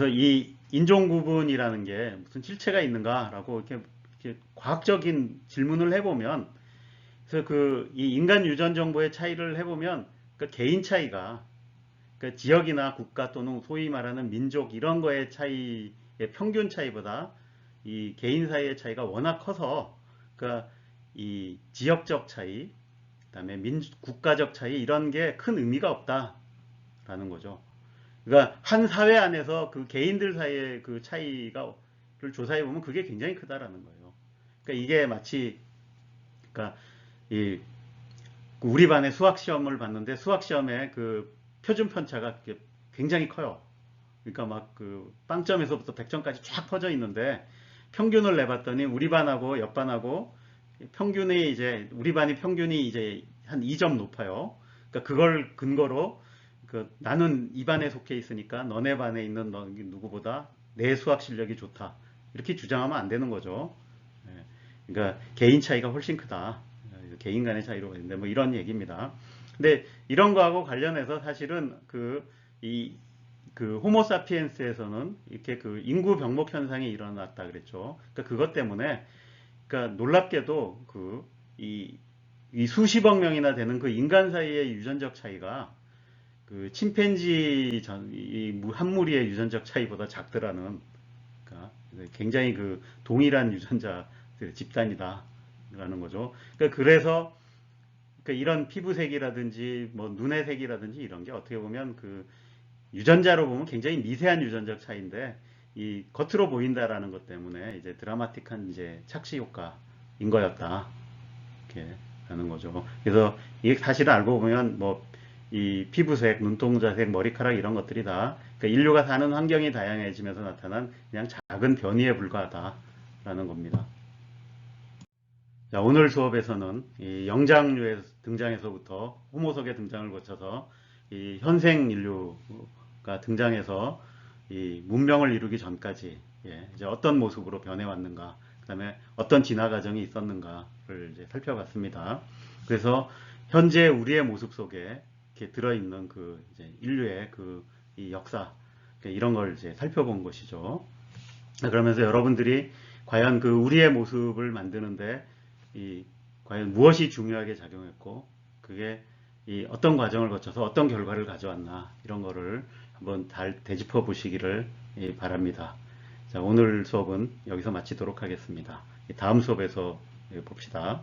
이 인종 구분이라는 게 무슨 실체가 있는가라고 이렇게 과학적인 질문을 해보면, 그래서 이 인간 유전 정보의 차이를 해보면, 그러니까 개인 차이가, 그러니까 지역이나 국가 또는 소위 말하는 민족 이런 거의 차이의 평균 차이보다 이 개인 사이의 차이가 워낙 커서, 그러니까 이 지역적 차이, 그다음에 국가적 차이 이런 게 큰 의미가 없다라는 거죠. 그러니까 한 사회 안에서 그 개인들 사이의 그 차이가 를 조사해 보면 그게 굉장히 크다라는 거예요. 그러니까 이게 마치 그러니까 이 우리 반에 수학 시험을 봤는데 수학 시험에 그 표준 편차가 굉장히 커요. 그러니까 막 그 빵점에서부터 100점까지 쫙 퍼져 있는데 평균을 내봤더니 우리 반하고 옆 반하고 평균이 이제 우리 반이 평균이 이제 한 2점 높아요. 그러니까 그걸 근거로 나는 이 반에 속해 있으니까 너네 반에 있는 누구보다 내 수학 실력이 좋다. 이렇게 주장하면 안 되는 거죠. 예. 그러니까 개인 차이가 훨씬 크다. 개인 간의 차이로 있는데 뭐 이런 얘기입니다. 근데 이런 거하고 관련해서 사실은 호모사피엔스에서는 이렇게 인구 병목 현상이 일어났다 그랬죠. 그러니까 그것 때문에 그러니까 놀랍게도 이 수십억 명이나 되는 그 인간 사이의 유전적 차이가 침팬지 한 무리의 유전적 차이보다 작더라는, 그러니까 굉장히 동일한 유전자 집단이다라는 거죠. 그래서 이런 피부색이라든지 뭐 눈의 색이라든지 이런 게 어떻게 보면 유전자로 보면 굉장히 미세한 유전적 차이인데 이 겉으로 보인다라는 것 때문에 이제 드라마틱한 이제 착시 효과인 거였다. 이렇게 하는 거죠. 그래서 이게 사실은 알고 보면 뭐 이 피부색, 눈동자색, 머리카락 이런 것들이 다 그러니까 인류가 사는 환경이 다양해지면서 나타난 그냥 작은 변이에 불과하다라는 겁니다. 자, 오늘 수업에서는 이 영장류의 등장에서부터 호모석의 등장을 거쳐서 이 현생 인류가 등장해서 이 문명을 이루기 전까지 이제 어떤 모습으로 변해왔는가, 그다음에 어떤 진화 과정이 있었는가를 이제 살펴봤습니다. 그래서 현재 우리의 모습 속에 이렇게 들어있는 이제 인류의 이 역사 이런 걸 이제 살펴본 것이죠. 그러면서 여러분들이 과연 우리의 모습을 만드는데 과연 무엇이 중요하게 작용했고 그게 어떤 과정을 거쳐서 어떤 결과를 가져왔나 이런 거를 한번 잘 되짚어 보시기를 바랍니다. 자, 오늘 수업은 여기서 마치도록 하겠습니다. 다음 수업에서 봅시다.